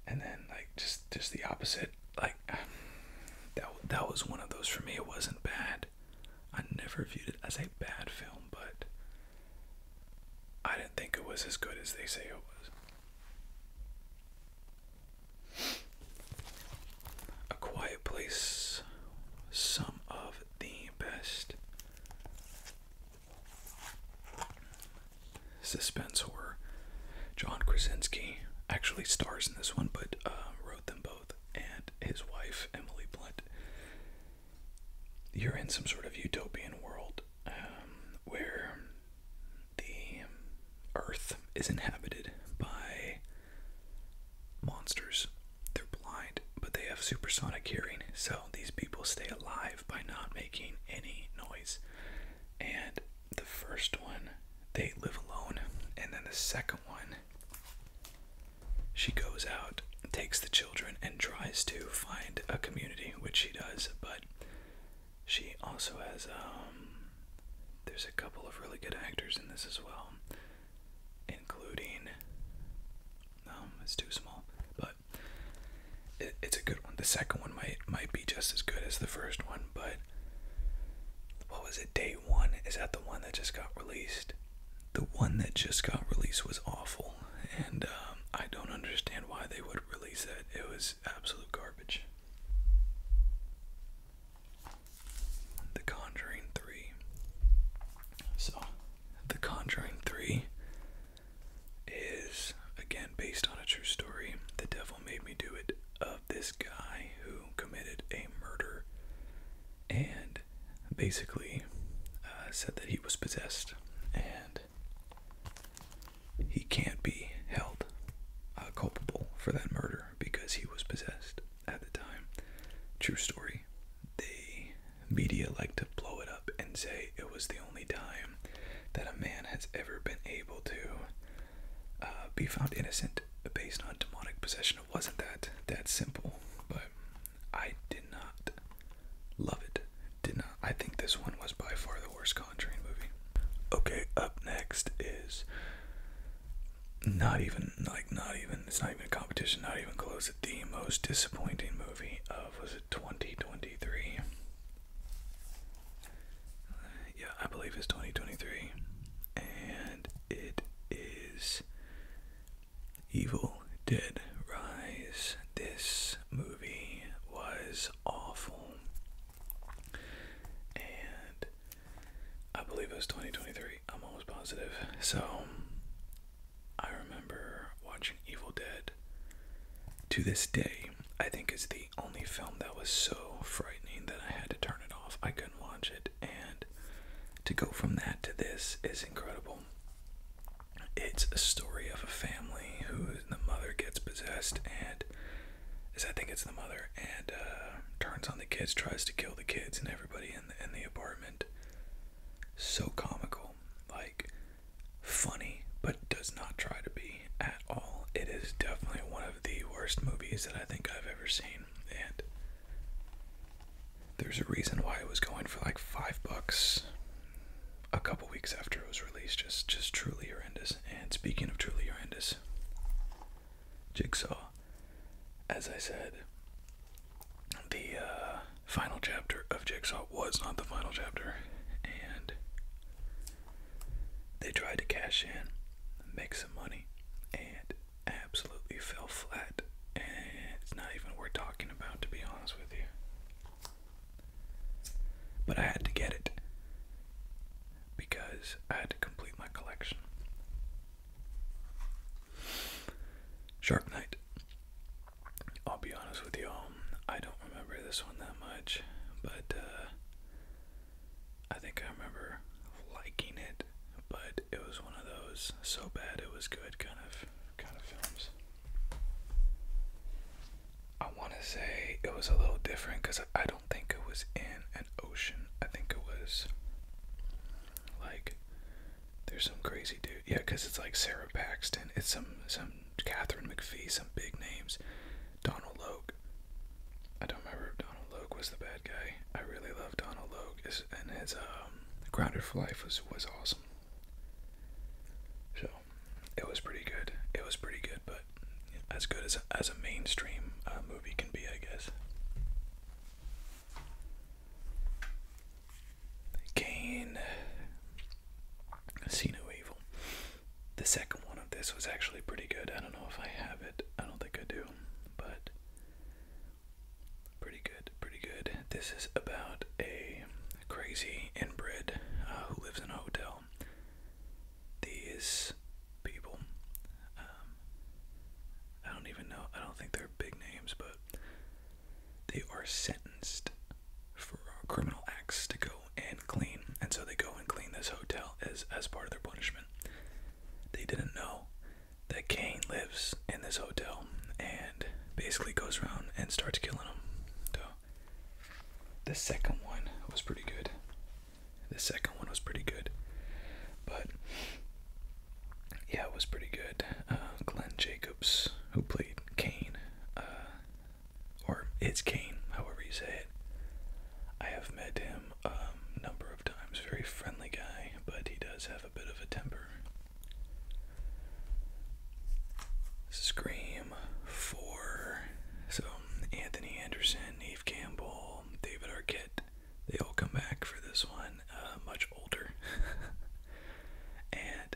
Speaker 1: And then like just the opposite. Like that was one of those for me. It wasn't bad. I never viewed it as a bad film, but I didn't think it was as good as they say it was. A Quiet Place. Some of the best suspense horror. John Krasinski actually stars in this one, but wrote them both, and his wife, Emily Blunt. You're in some sort of utopian world where the earth is inhabited by monsters. They're blind, but they have supersonic hearing, so these people stay alive by not making any noise. And the first one, they live alone, and then the second one, she goes out, takes the children, and tries to find a community, which she does, but she also has, there's a couple of really good actors in this as well, including, it's too small, but it's a good one. The second one might be just as good as the first one, but what was it, Day One? Is that the one that just got released? The one that just got released was awful, and I don't understand why they would release that. It was absolute garbage. The Conjuring 3. So, The Conjuring 3 is, again, based on a true story. The Devil Made Me Do It, of this guy who committed a murder and basically said that he was possessed, and he can't be held culpable for that murder because he was possessed at the time. True story. The media like to blow it up and say it was the only time that a man has ever been able to be found innocent based on demonic possession. It wasn't that simple, but I did not love it. I think this one was by far the worst Conjuring movie. Okay, up next is it's not even a competition, not even close. The most disappointing movie of, was it 2023? Yeah, I believe is 2023, and it is Evil Dead Rise. This movie was awful, and I believe it was 2023. I'm almost positive. So I remember watching Evil Dead. To this day, I think it's the only film that was so frightening that I had to turn it off. I couldn't watch it, and to go from that to this is incredible. It's a story of a family who the mother gets possessed, and I think it's the mother, and turns on the kids, tries to kill the kids and everybody in the apartment. So comical, like funny, but does not try to be at all. It is definitely one of the worst movies that I think I've ever seen, and there's a reason why it was going for like $5 a couple weeks after it was released. Just truly horrendous. And speaking of truly horrendous, Jigsaw, as I said, the final chapter of Jigsaw was not the final chapter, and they tried to cash in, make some money, and absolutely fell flat, and it's not even worth talking about, to be honest with you. But I had to get it, because I had to complete my collection. Shark Night. I'll be honest with you, I don't remember this one that much, but I think I remember liking it, but it was one of those so bad it was good kind of films. I want to say it was a little different because I don't think it was in an ocean. I think it was like there's some crazy dude. Yeah, because it's like Sarah Paxton. It's some Catherine McPhee, some big names. Donald Logue. I don't remember if Donald Logue was the bad guy. I really love Donald Logue, and his Grounded for Life was awesome. So it was pretty good. It was pretty good, but as good as a mainstream movie can be, I guess. Kane. See No Evil. The second one of this was actually pretty good. I don't know if I have it. I don't think I do, but pretty good, pretty good. This is about a crazy inbred who lives in a hotel. These people, I don't even know, I don't think they're big names, but they are sentenced for criminal acts to go and clean, and so they go and clean this hotel as part of their punishment. They didn't know that Kane lives in this hotel and basically goes around and starts killing them. So the second one was pretty good. But yeah, it was pretty good. Glenn Jacobs, who played Kane, or it's Kane, however you say it. I have met him a number of times. Very friendly guy, but he does have a bit of a temper. Scream 4. So Anthony Anderson, Neve Campbell, David Arquette, they all come back for this one, much older. And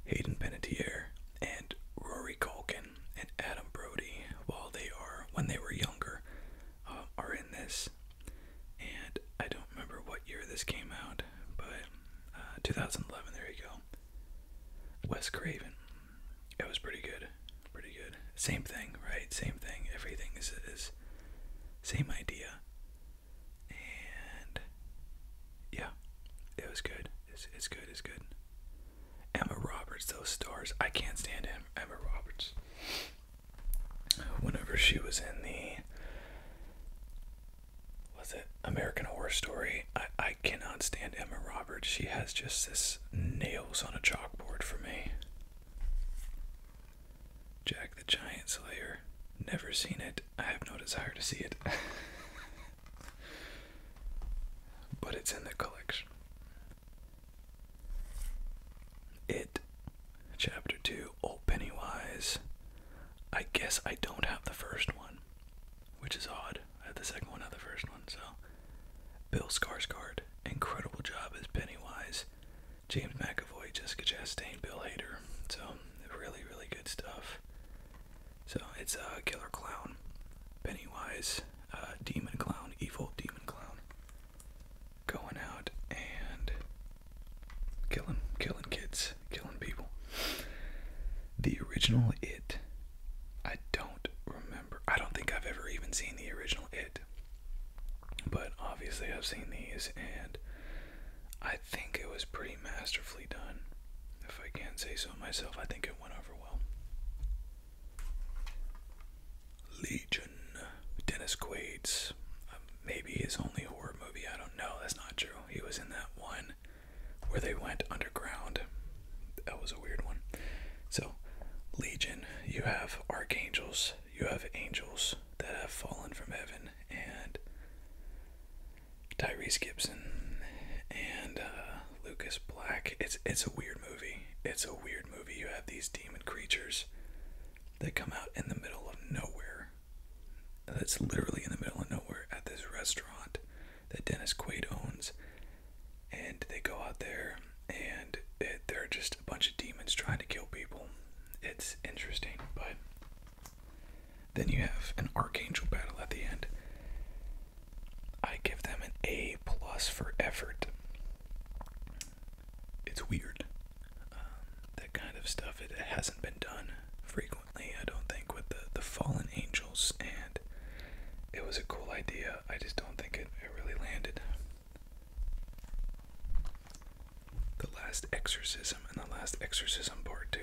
Speaker 1: Hayden Panettiere and Rory Culkin and Adam Brody, when they were younger, are in this. And I don't remember what year this came out, but 2011, there you go. Wes Craven. It was pretty good. Same thing, right? Same thing. Everything is same idea. And yeah, it was good. It's good. Emma Roberts, those stars. I can't stand Emma Roberts. Whenever she was in American Horror Story, I cannot stand Emma Roberts. She has just this nails on a chalkboard for me. Jack the Giant Slayer. Never seen it. I have no desire to see it. But it's in the collection. It. Chapter 2. Old Pennywise. I guess I don't have the first one, which is odd. I have the second one, not the first one, so. Bill Skarsgård. Incredible job as Pennywise. James McAvoy, Jessica Chastain, Bill Hader. So really, really good stuff. So it's a killer clown, Pennywise, demon clown, evil demon clown, going out and killing kids, killing people. The original It, I don't remember. I don't think I've ever even seen the original It, but obviously I've seen these, and I think it was pretty masterfully done. If I can say so myself, I think it went over well. Legion, Dennis Quaid's, maybe his only horror movie, I don't know, that's not true. He was in that one where they went underground. That was a weird one. So, Legion, you have archangels, you have angels that have fallen from heaven, and Tyrese Gibson and Lucas Black. It's a weird movie. It's a weird movie. You have these demon creatures that come out in the middle of nowhere. That's literally in the middle of nowhere at this restaurant that Dennis Quaid owns. And they go out there, and they're just a bunch of demons trying to kill people. It's interesting, but then you have an archangel battle at the end. I give them an A+ for effort. It's weird. That kind of stuff, it hasn't been done frequently, I don't think, with the fallen angels, and it was a cool idea. I just don't think it really landed. The Last Exorcism and The Last Exorcism Part 2.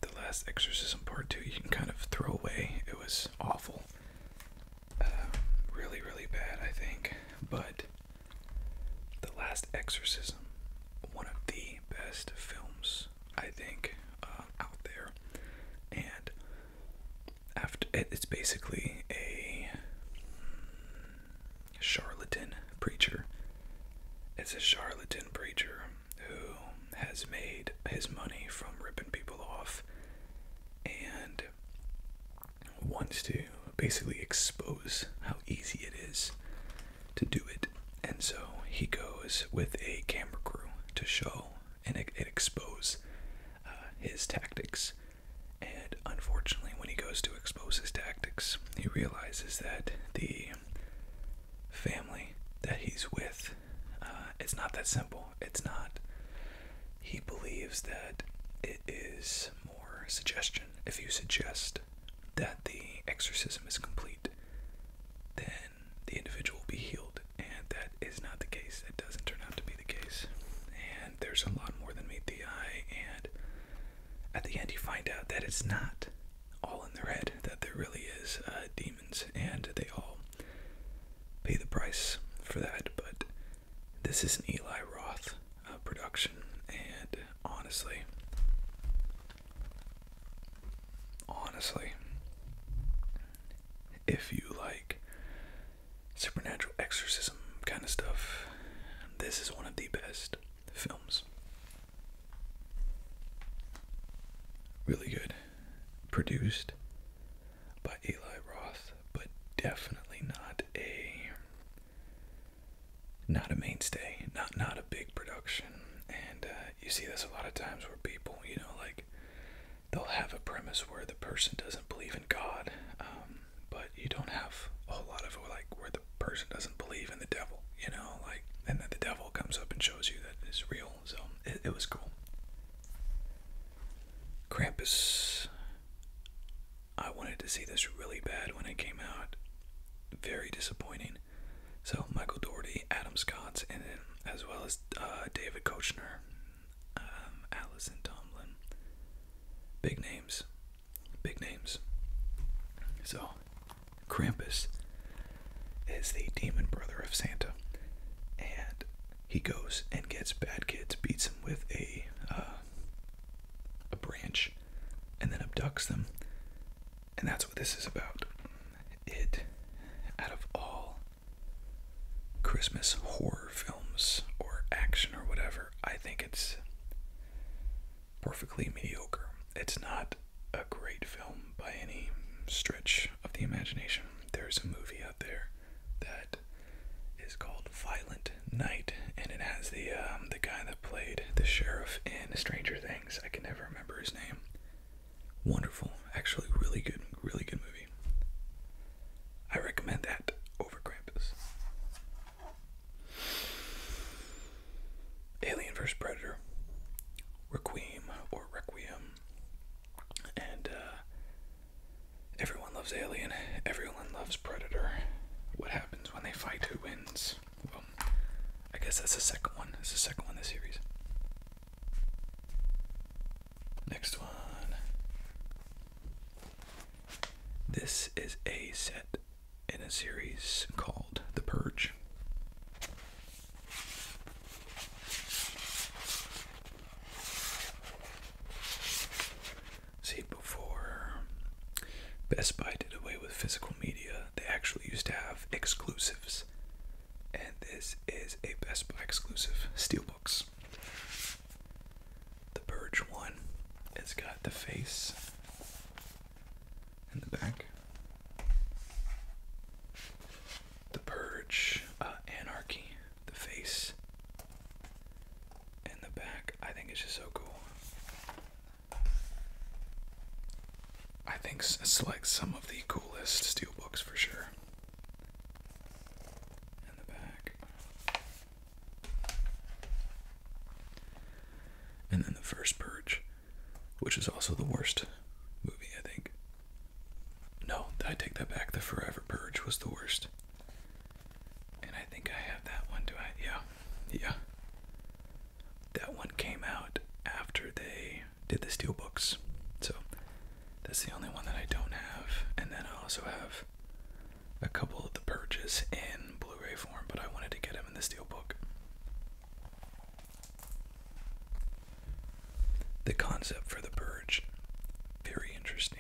Speaker 1: The Last Exorcism Part 2 you can kind of throw away. It was awful. Really, really bad, I think. But The Last Exorcism, one of the best films, I think, out there. And it's basically a charlatan preacher. It's a charlatan preacher who has made his money from ripping people off and wants to basically expose how easy it is to do it. And so he goes with a camera crew to show and expose his tactics. And unfortunately, when he goes to expose his tactics, he realizes that the family that he's with, it's not that simple. It's not. He believes that it is more suggestion. If you suggest that the exorcism is complete, then the individual will be healed, and that is not the case. It doesn't turn out to be the case, and there's a lot more than meet the eye. And at the end you find out that it's not all in their head, that there really is demons, and they all pay the price for that. But this is an Eli Roth production, and honestly, if you like supernatural exorcism kind of stuff, this is one of the best films. Really good. Produced by Eli Roth, but definitely not a mainstay, not a big production. And you see this a lot of times where people, like, they'll have a premise where the person doesn't believe in God, but you don't have a whole lot of like where the person doesn't believe in the devil, like, and then the devil comes up and shows you that it's real. So it was cool. Krampus, I wanted to see this really bad when it came out. Very disappointing. So Michael Dougherty, Adam Scott's in it, as well as David Koechner, Allison Tomlin. Big names. So Krampus is the demon brother of Santa, and he goes and gets bad kids, beats them with a branch, and then abducts them. And that's what this is about. Out of all Christmas horror films or action or whatever, I think it's perfectly mediocre. It's not a great film by any stretch of the imagination. There's a movie out there that is called Violent night, and it has the guy that played the sheriff in Stranger Things. I can never remember his name. Wonderful, actually, really good movie. I recommend that over Krampus. Alien vs. Predator, Requiem or Requiem, and everyone loves Alien, everyone loves Predator. What happens when they fight? Who wins? Well, I guess that's the second one. It's the second one in the series. Next one. This is a set in a series called The Purge. See, before Best Buy did away with physical media, they actually used to have exclusives. And this is a Best Buy exclusive, Steelbooks. The Purge one, it's got the face in the back. The Purge, Anarchy, the face in the back. I think it's just so cool. I think it's like some of the coolest steelbooks for sure. In the back. And then the first Purge, which is also the worst movie, I think. No, I take that back. The Forever Purge was the worst. And I think I have that one. Do I? Yeah. That one came out after they did the steelbooks. So that's the only one that I don't have. And then I also have a couple of the Purges in Blu-ray form, but I wanted to get them in the steelbook. The concept for the Purge, very interesting.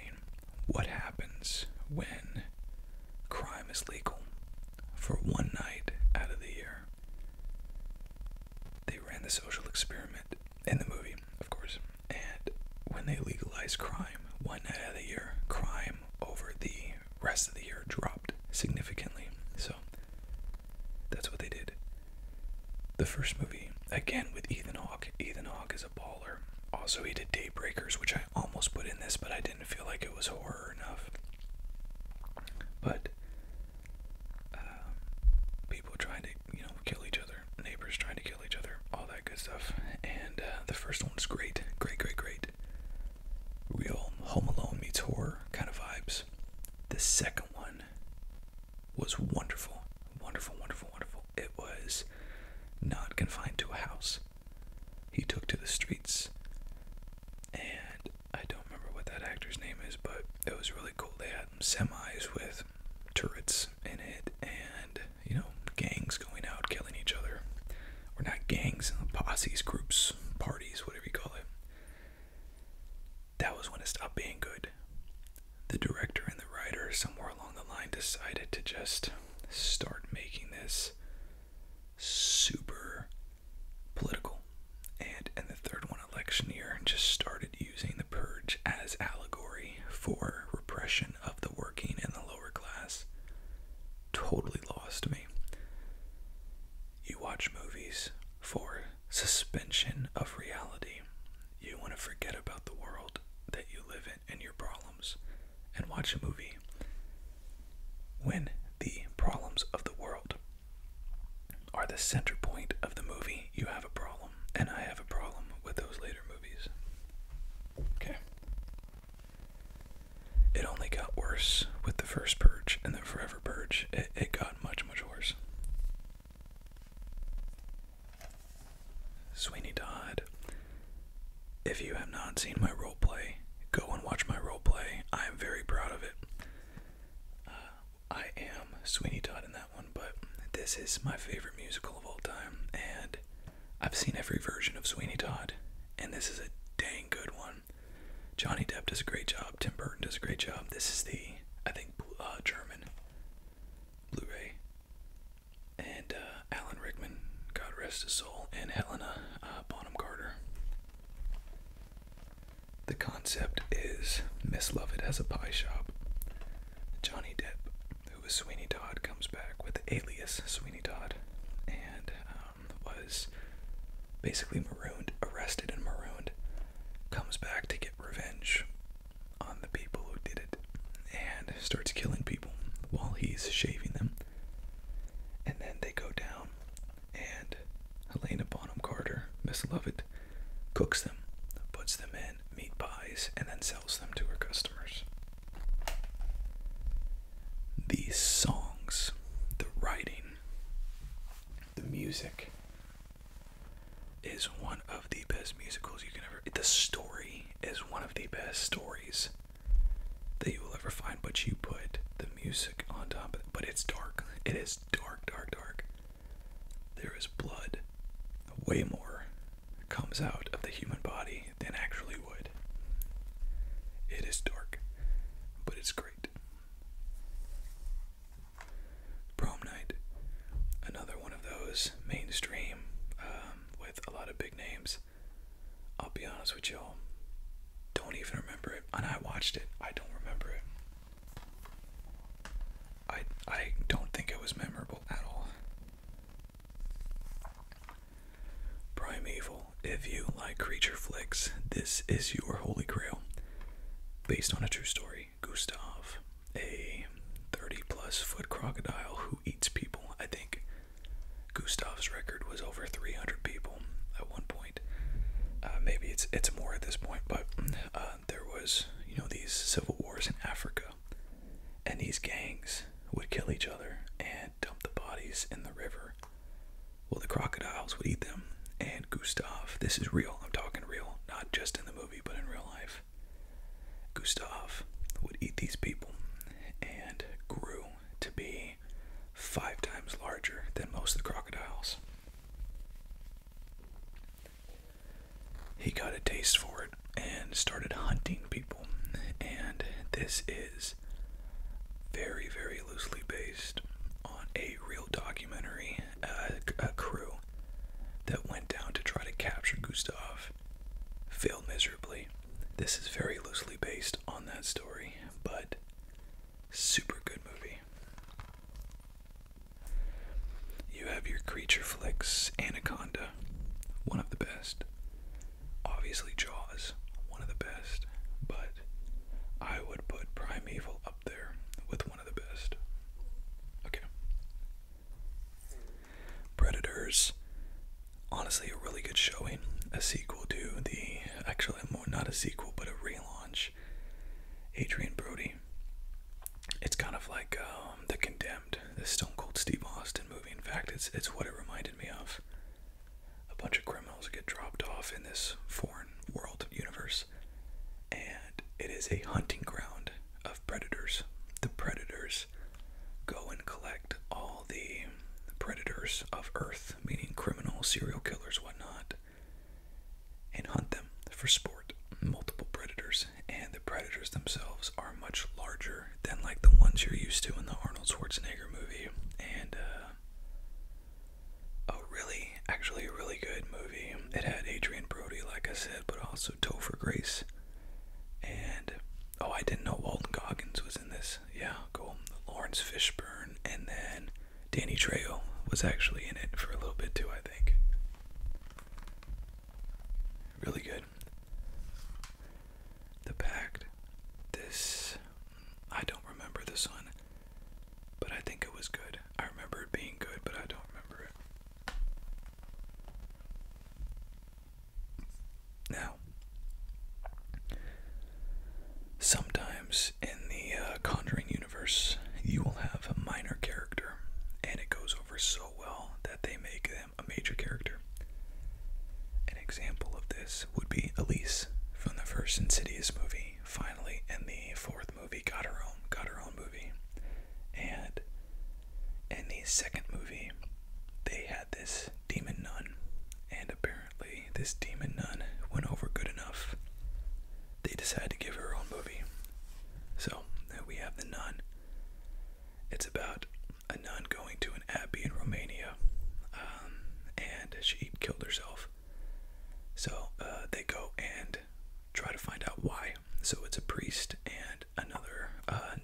Speaker 1: What happens when crime is legal for one night out of the year? They ran the social experiment in the movie, of course, and when they legalized crime one night out of the year, crime over the rest of the year dropped significantly. So that's what they did. The first movie, again with Ethan Hawke. Ethan Hawke is a baller. Also, he did Daybreakers, which I almost put in this, but I didn't feel like it was horror enough. But people trying to, kill each other, neighbors trying to kill each other, all that good stuff. And the first one was great. Real Home Alone meets horror kind of vibes. The second one was wonderful. It was not confined to a house. He took to the streets. And I don't remember what that actor's name is, but it was really cool. They had semis with turrets in it, and, gangs going out killing each other. Or not gangs, posses, groups, parties, whatever you call it. That was when it stopped being good. The director and the writer, somewhere along the line, decided to just start making this super political. And in the third one, election year, just started using the Purge as allegory for repression of the working and the lower class. Totally lost me. You watch movies for suspension of reality. You want to forget about the world that you live in and your problems, and watch a movie when the problems of the world are the center point of the movie. You have a problem, and I have a problem with those later movies. Okay. It only got worse with the first Purge and the Forever Purge. It got much worse. Sweeney Todd. If you have not seen my roleplay, go and watch my roleplay. I am very proud of it. I am Sweeney Todd in that one, but this is my favorite musical of all time, and I've seen every version of Sweeney Todd, and this is a dang good one. Johnny Depp does a great job. Tim Burton does a great job. This is the, I think, German Blu-ray. And Alan Rickman, God rest his soul, and Helena Bonham Carter. The concept is Miss Lovett has a pie shop. Johnny Depp, who is Sweeney Todd, comes back with alias Sweeney Todd, and basically marooned, arrested and marooned, comes back to get revenge on the people who did it, and starts killing people while he's shaving them. And then they go down, and Helena Bonham Carter, Miss Lovett, cooks them, puts them in meat pies, and then sells them to her customers. These songs, the writing, the music is one of the best musicals you can ever. The story is one of the best stories that you will ever find, but you put the music on top of it. But it's dark. It is dark, dark, dark. There is blood. Way more comes out of the human body than actually would. It is dark, but it's great. Prom Night, another one of those mainstream with a lot of big names. I'll be honest with y'all, don't even remember it. And I watched it, I don't remember it. I don't think it was memorable at all. Primeval, if you like creature flicks, this is your holy grail. Based on a true story, Gustav, a 30-plus foot crocodile who eats people. I think Gustav's record was over 300 people at one point. Maybe it's more at this point, but there was, these civil wars in Africa, and these gangs would kill each other and dump the bodies in the river. Well, the crocodiles would eat them, and Gustav, this is real, I'm talking real, not just in the movie, but in real life. Gustav would eat these people and grew to be 5 times larger than most of the crocodiles. He got a taste for it and started hunting people, and this is very, very loosely based on a real documentary, a crew that went down to try to capture Gustav, failed miserably. This is very loosely based on that story, but super good movie. You have your creature flicks, Anaconda, one of the best. Obviously Jaws, one of the best, but I would put Primeval up there with one of the best. Okay. Predators, honestly a really good showing. A sequel to actually more not a sequel, but a relaunch. Adrian Brody. It's kind of like The Condemned, the Stone Cold Steve Austin movie. In fact, it's what it reminded me of. A bunch of criminals get dropped off in this foreign world universe, and it is a hunting ground of predators. The predators go and collect all the predators of Earth, meaning criminals, serial killers, whatnot, and hunt them for sport. Multiple predators, and the predators themselves are much larger than like the ones you're used to in the Arnold Schwarzenegger movie, and actually a really good movie. It had Adrian Brody, like I said, but also Topher Grace, and I didn't know Walton Goggins was in this. Yeah, cool. Lawrence Fishburne, and then Danny Trejo was actually in it for a little bit too, I think. Really good. The Pact. This, I don't remember this one, but I think it was good. I remember it being good, but I don't remember it. Now, sometimes in the Conjuring universe, you will have a minor character, and it goes over so well that they make them a major character. An example of this would be Elise from the first Insidious movie. Finally, in the 4th movie, got her own movie. And in the 2nd movie, they had this demon nun, and apparently this demon nun went over good enough. They decided to give her her own movie. So we have The Nun. It's about a nun going to an abbey in Romania, and she killed herself. So they go and try to find out why. So it's a priest and another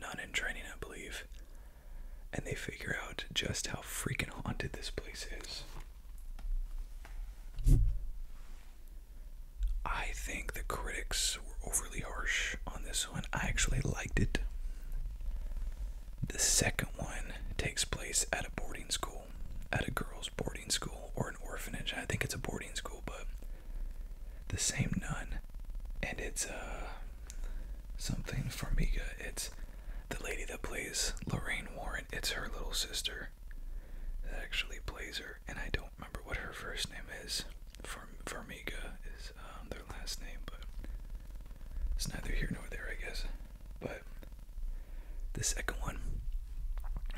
Speaker 1: nun in training, I believe, and they figure out just how freaking haunted this place is. think the critics were overly harsh on this one. I actually liked it. The second one takes place at a boarding school, at a girls' boarding school or an orphanage. I think it's a boarding school, but the same nun, and it's something Farmiga. It's the lady that plays Lorraine Warren. It's her little sister that actually plays her, and I don't remember what her first name is. Farmiga is their last name, but it's neither here nor there, I guess. But the second one,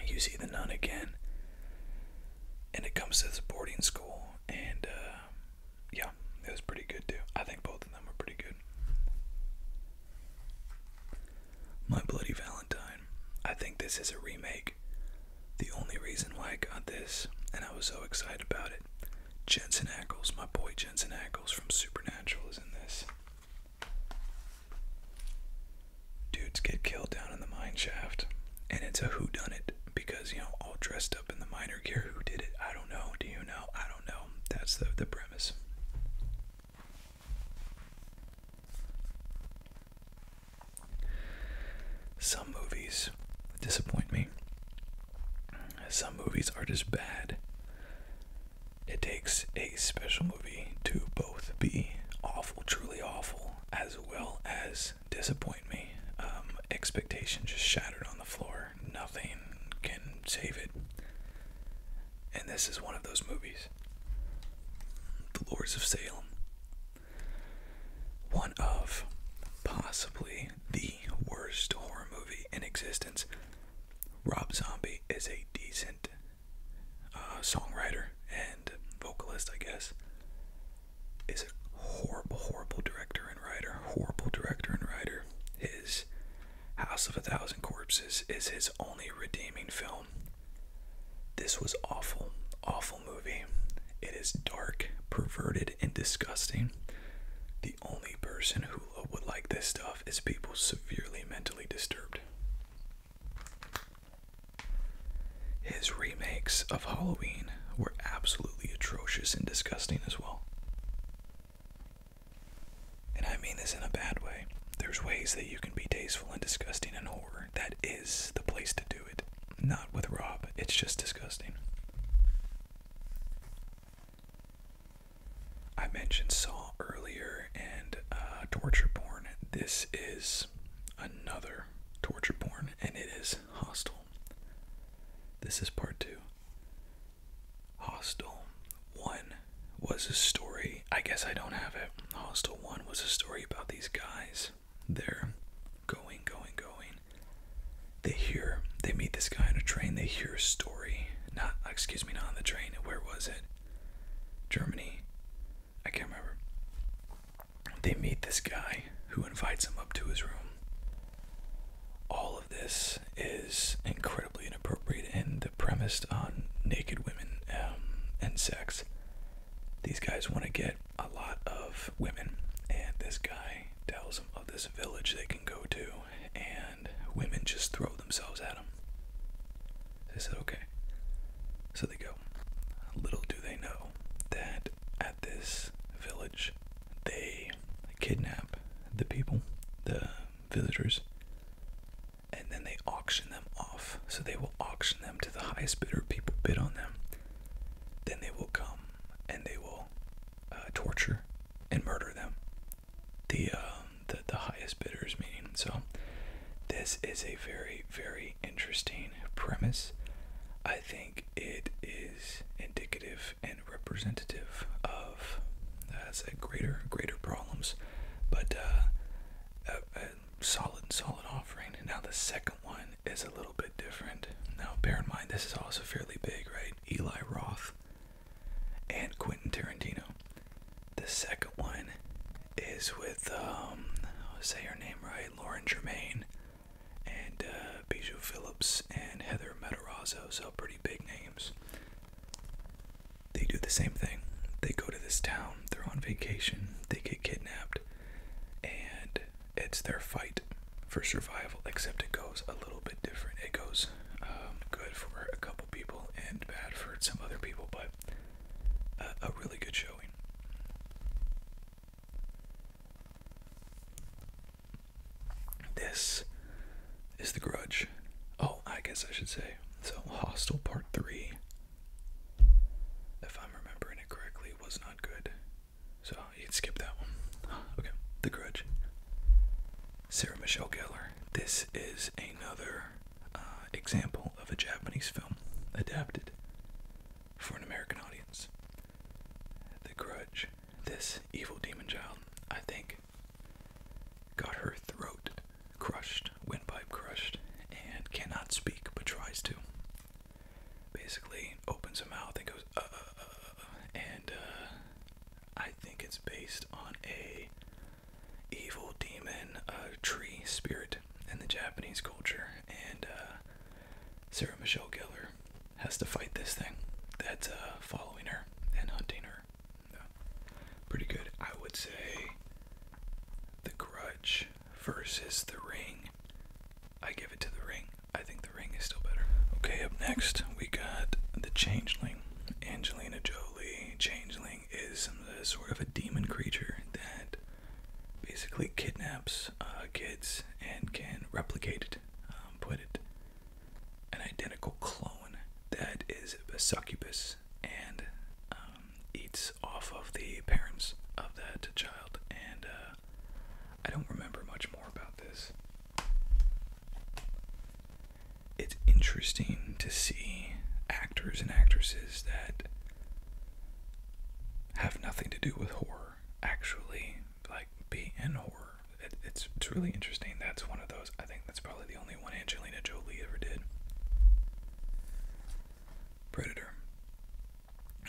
Speaker 1: you see the nun again, and it comes to this boarding school, and yeah, it was pretty good too. I think both of them were pretty good. My Bloody Valentine. I think this is a remake. The only reason why I got this, and I was so excited about it, Jensen Ackles, my boy Jensen Ackles from Supernatural is in this. Dudes get killed down in the mine shaft, and it's a whodunit because, you know, all dressed up in the miner gear. Who did it? I don't know. Do you know? I don't know. That's the premise. Some movies disappoint me. Some movies are just bad. It takes a special movie to both be awful, truly awful, as well as disappoint me. Expectation just shattered on the floor. Nothing can save it. And this is one of those movies. The Lords of Salem. One of possibly the worst horror movie in existence. Rob Zombie is a decent songwriter and vocalist, I guess. Is a horrible, horrible director and writer. Horrible director and writer. His House of a Thousand Corpses is his only redeeming film. This was awful, awful movie. It is dark, perverted, and disgusting. The only person who would like this stuff is people severely mentally disturbed. His remakes of Halloween were absolutely atrocious and disgusting as well. And I mean this in a bad way. There's ways that you can be tasteful and disgusting in horror. That is the place to do it. Not with Rob. It's just disgusting. I mentioned Saw earlier and torture porn. This is another torture porn, and it is Hostel. This is part 2. Hostel 1 was a story. I guess I don't have it. Hostel 1 was a story about these guys. They're going. They meet this guy on a train. They hear a story. Not on the train. Where was it? Germany. I can't remember. They meet this guy who invites them up to his room. All of this is incredibly inappropriate and premised on naked women and sex. These guys want to get a lot of women, and this guy tells them of this village they can go to, and women just throw themselves at him. They said, okay. So they go. Little do they know that at this village, they kidnap the people, the villagers, and then they auction them off. So they will auction them to the highest bidder. People bid on them. Then they will come and they will torture and murder them. The highest bidders, meaning. So this is a very, very interesting premise. I think it is indicative and representative of greater problems, but a solid offering. Now the second one is a little bit different. Now bear in mind this is also fairly big, right? Eli Roth and Quentin Tarantino. The second one is with I'll say her name right, Lauren Germain and Bijou Phillips and Heather Matarazzo, so pretty big names. They do the same thing. They go to this town, they're on vacation, they get kidnapped, and it's their fight for survival, except it goes a little bit different. It goes good for a couple people and bad for some other people, but a really good showing. this is The Grudge. Oh, I guess I should say. So, Hostel Part 3, if I'm remembering it correctly, was not good. So, you can skip that one. Okay, The Grudge. Sarah Michelle Gellar. This is another example of a Japanese film adapted for an American audience. The Grudge. This evil demon child, I think, got her throat crushed, windpipe crushed, and cannot speak but tries to. Basically, opens her mouth and goes, and I think it's based on a evil demon, tree spirit in the Japanese culture, and Sarah Michelle Gellar has to fight this thing that's following her and hunting her. Pretty good. I would say The Grudge versus The Ring. I give it to The Ring. I think The Ring is still better. Okay, up next we got The Changeling. Angelina Jolie. Changeling is sort of a demon creature that basically kidnaps kids and can replicate it, put it an identical clone that is a succubus and eats off of the parents of that child. And I don't remember much more about this. It's interesting to see actors and actresses that have nothing to do with horror actually like be in horror. It's really interesting. That's one of those. I think that's probably the only one Angelina Jolie ever did. Predator.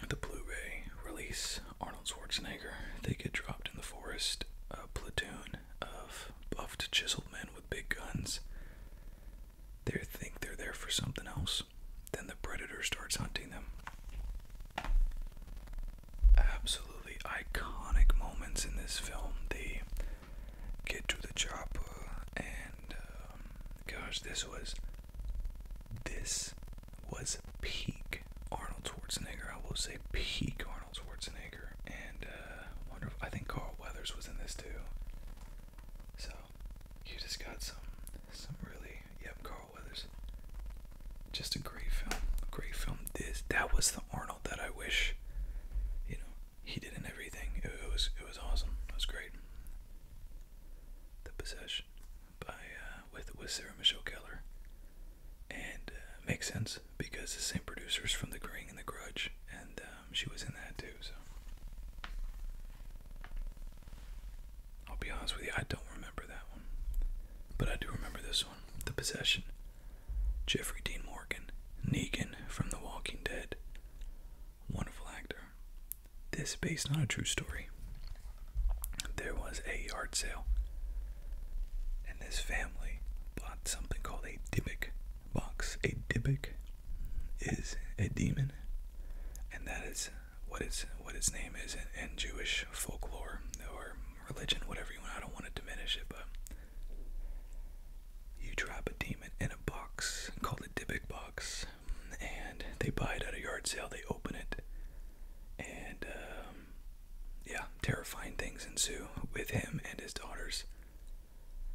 Speaker 1: The Blu-ray release. Arnold Schwarzenegger. They get dropped in the forest. A platoon of buffed, chiseled men with big guns. They think they're there for something else. Then the Predator starts hunting them. Absolutely iconic moments in this film. They get to the chopper, and gosh, this was peak Arnold Schwarzenegger. I will say peak Arnold Schwarzenegger, and I think Carl Weathers was in this too. So you just got some really, Carl Weathers. Just a great film. Great film. That was the Arnold that I wish, he did in everything. It was awesome. It was great. The Possession by with Sarah Michelle Gellar, and makes sense because the same producers from The Ring and The Grudge, and she was in that too. So I'll be honest with you, I don't remember that one, but I do remember this one. The Possession. Jeffrey Dean Morgan, Negan from The Walking Dead. Wonderful actor. This based on a true story. There was a yard sale, and this family bought something called a Dybbuk box. A Dybbuk is a demon, and that is what its name is in Jewish folklore or religion, whatever you want. I don't want to diminish it, but you trap a demon in a box called a Dybbuk box, and they buy it at a yard sale. They open it, and terrifying things ensue with him and his daughters.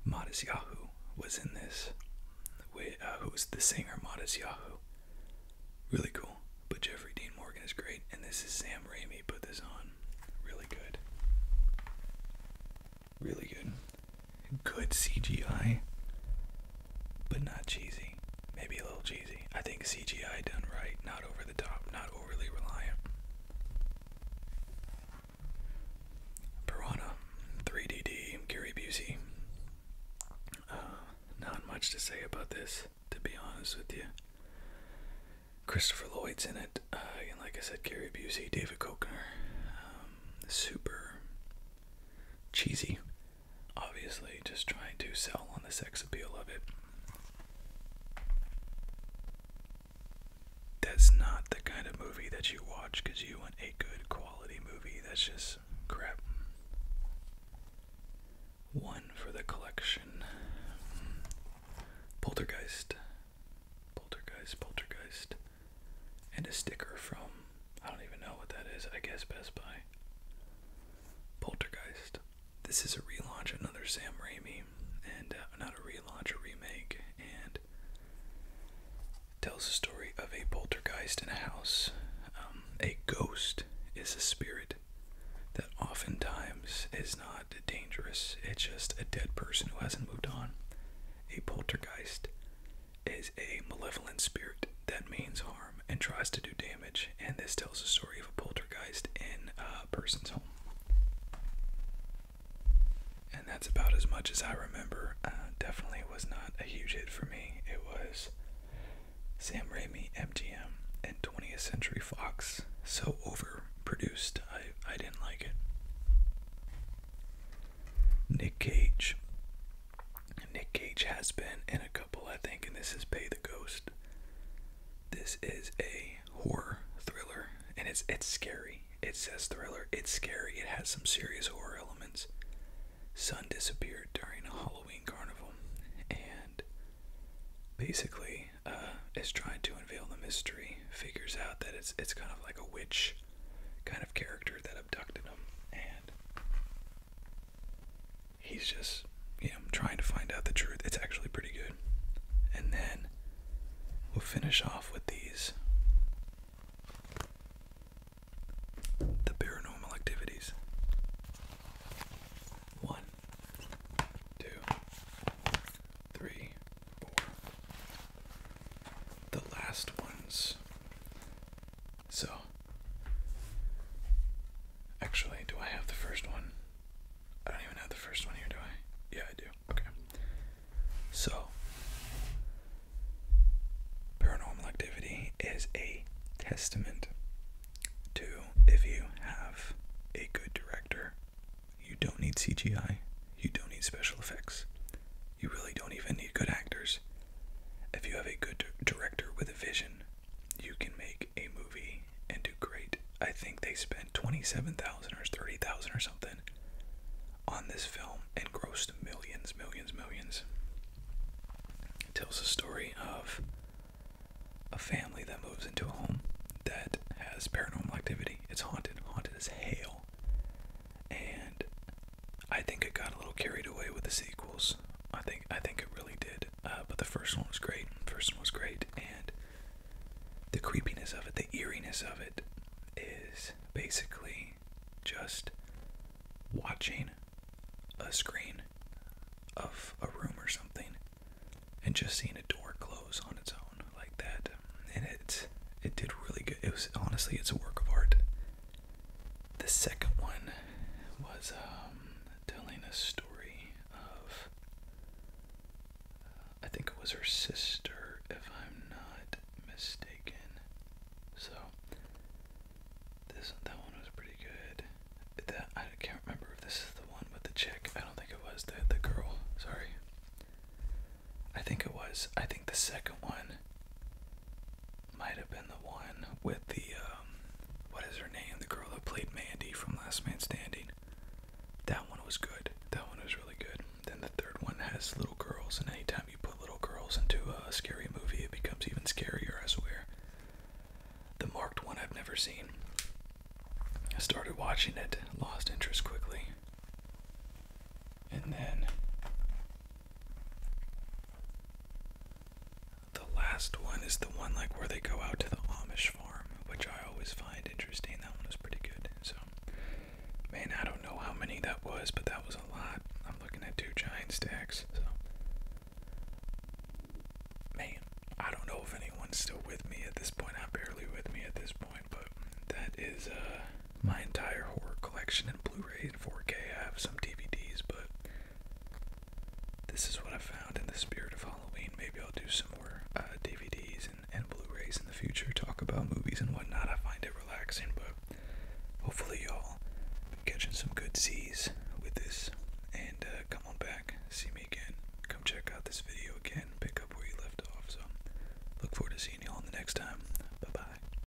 Speaker 1: Modest Yahoo was in this, who was the singer Modest Yahoo. Really cool. But Jeffrey Dean Morgan is great, and this is Sam Raimi put this on. Really good. Really good. Good CGI, but not cheesy. Maybe a little cheesy. I think CGI done right, not over the top, not overly reliant. Piranha, 3DD, Gary Busey. Not much to say about this, to be honest with you. Christopher Lloyd's in it. And like I said, Gary Busey, David Koechner. Super cheesy. Obviously, just trying to sell on the sex appeal of it. That's not the kind of movie that you watch because you want a good quality movie. That's just crap. One for the collection. Poltergeist. And a sticker from, I don't even know what that is, I guess Best Buy. Poltergeist. This is a relaunch, another Sam Raimi, and not a relaunch, a remake, and tells the story of a poltergeist in a house. A ghost is a spirit that oftentimes is not dangerous. It's just a dead person who hasn't moved on. A poltergeist is a malevolent spirit that means harm and tries to do damage, and this tells the story of a poltergeist in a person's home. And that's about as much as I remember. Definitely was not a huge hit for me. It was Sam Raimi, MGM, and 20th Century Fox. So overproduced, I didn't like it. Nick Cage. Nick Cage has been in a couple, I think, and this is Pay the Ghost. This is a horror thriller, and it's scary. It says thriller. It's scary. It has some serious horror elements. Son disappeared during a Halloween carnival, and basically is trying to unveil the mystery. Figures out that it's kind of like a witch kind of character that abducted him, and he's just, trying to find out the truth. It's actually pretty good. And then we'll finish off with these. The Paranormal Activities. 1, 2, 3, 4. The last ones. So, actually, do I have the first one? I don't even have the first one here, do I? Yeah, I do. Okay. So, Paranormal Activity is a testament to, if you have a good director, you don't need CGI, you don't need special effects, you really don't even need good actors. If you have a good director with a vision, you can make a movie and do great. I think they spent $27,000 or $30,000 or something on this film and grossed millions. It tells the story of a family that moves into a home that has paranormal activity. It's haunted as hell. And I think it got a little carried away with the sequels. I think it really did. But the first one was great. And the creepiness of it, the eeriness of it, is basically just watching a screen of a room or something and just seeing a door close on its own like that. And it did really good. It was, honestly, it's a work of art. The second one was telling a story of, I think it was her sister, if I'm not mistaken. So that one was pretty good. I can't remember if this is the one with the chick. I don't think it was the girl. Sorry. I think it was. I think the second one might have been the one with the what is her name? The girl that played Mandy from Last Man Standing. That one was good. That one was really good. Then the third one has little girls, and anytime you put little girls into a scary movie, it becomes even scarier, I swear. The Marked one I've never seen. I started watching it, lost interest quickly. And then the last one is the one like where they go out to the Amish farm, which I always find interesting. That one was pretty good. So, man, I don't know how many that was, but that was a lot. I'm looking at 2 giant stacks. So, man, I don't know if anyone's still with me at this point. I'm barely with me at this point, but that is my entire horror collection in Blu-ray and 4K. I have some DVDs, but this is what I found in the spirit of Halloween.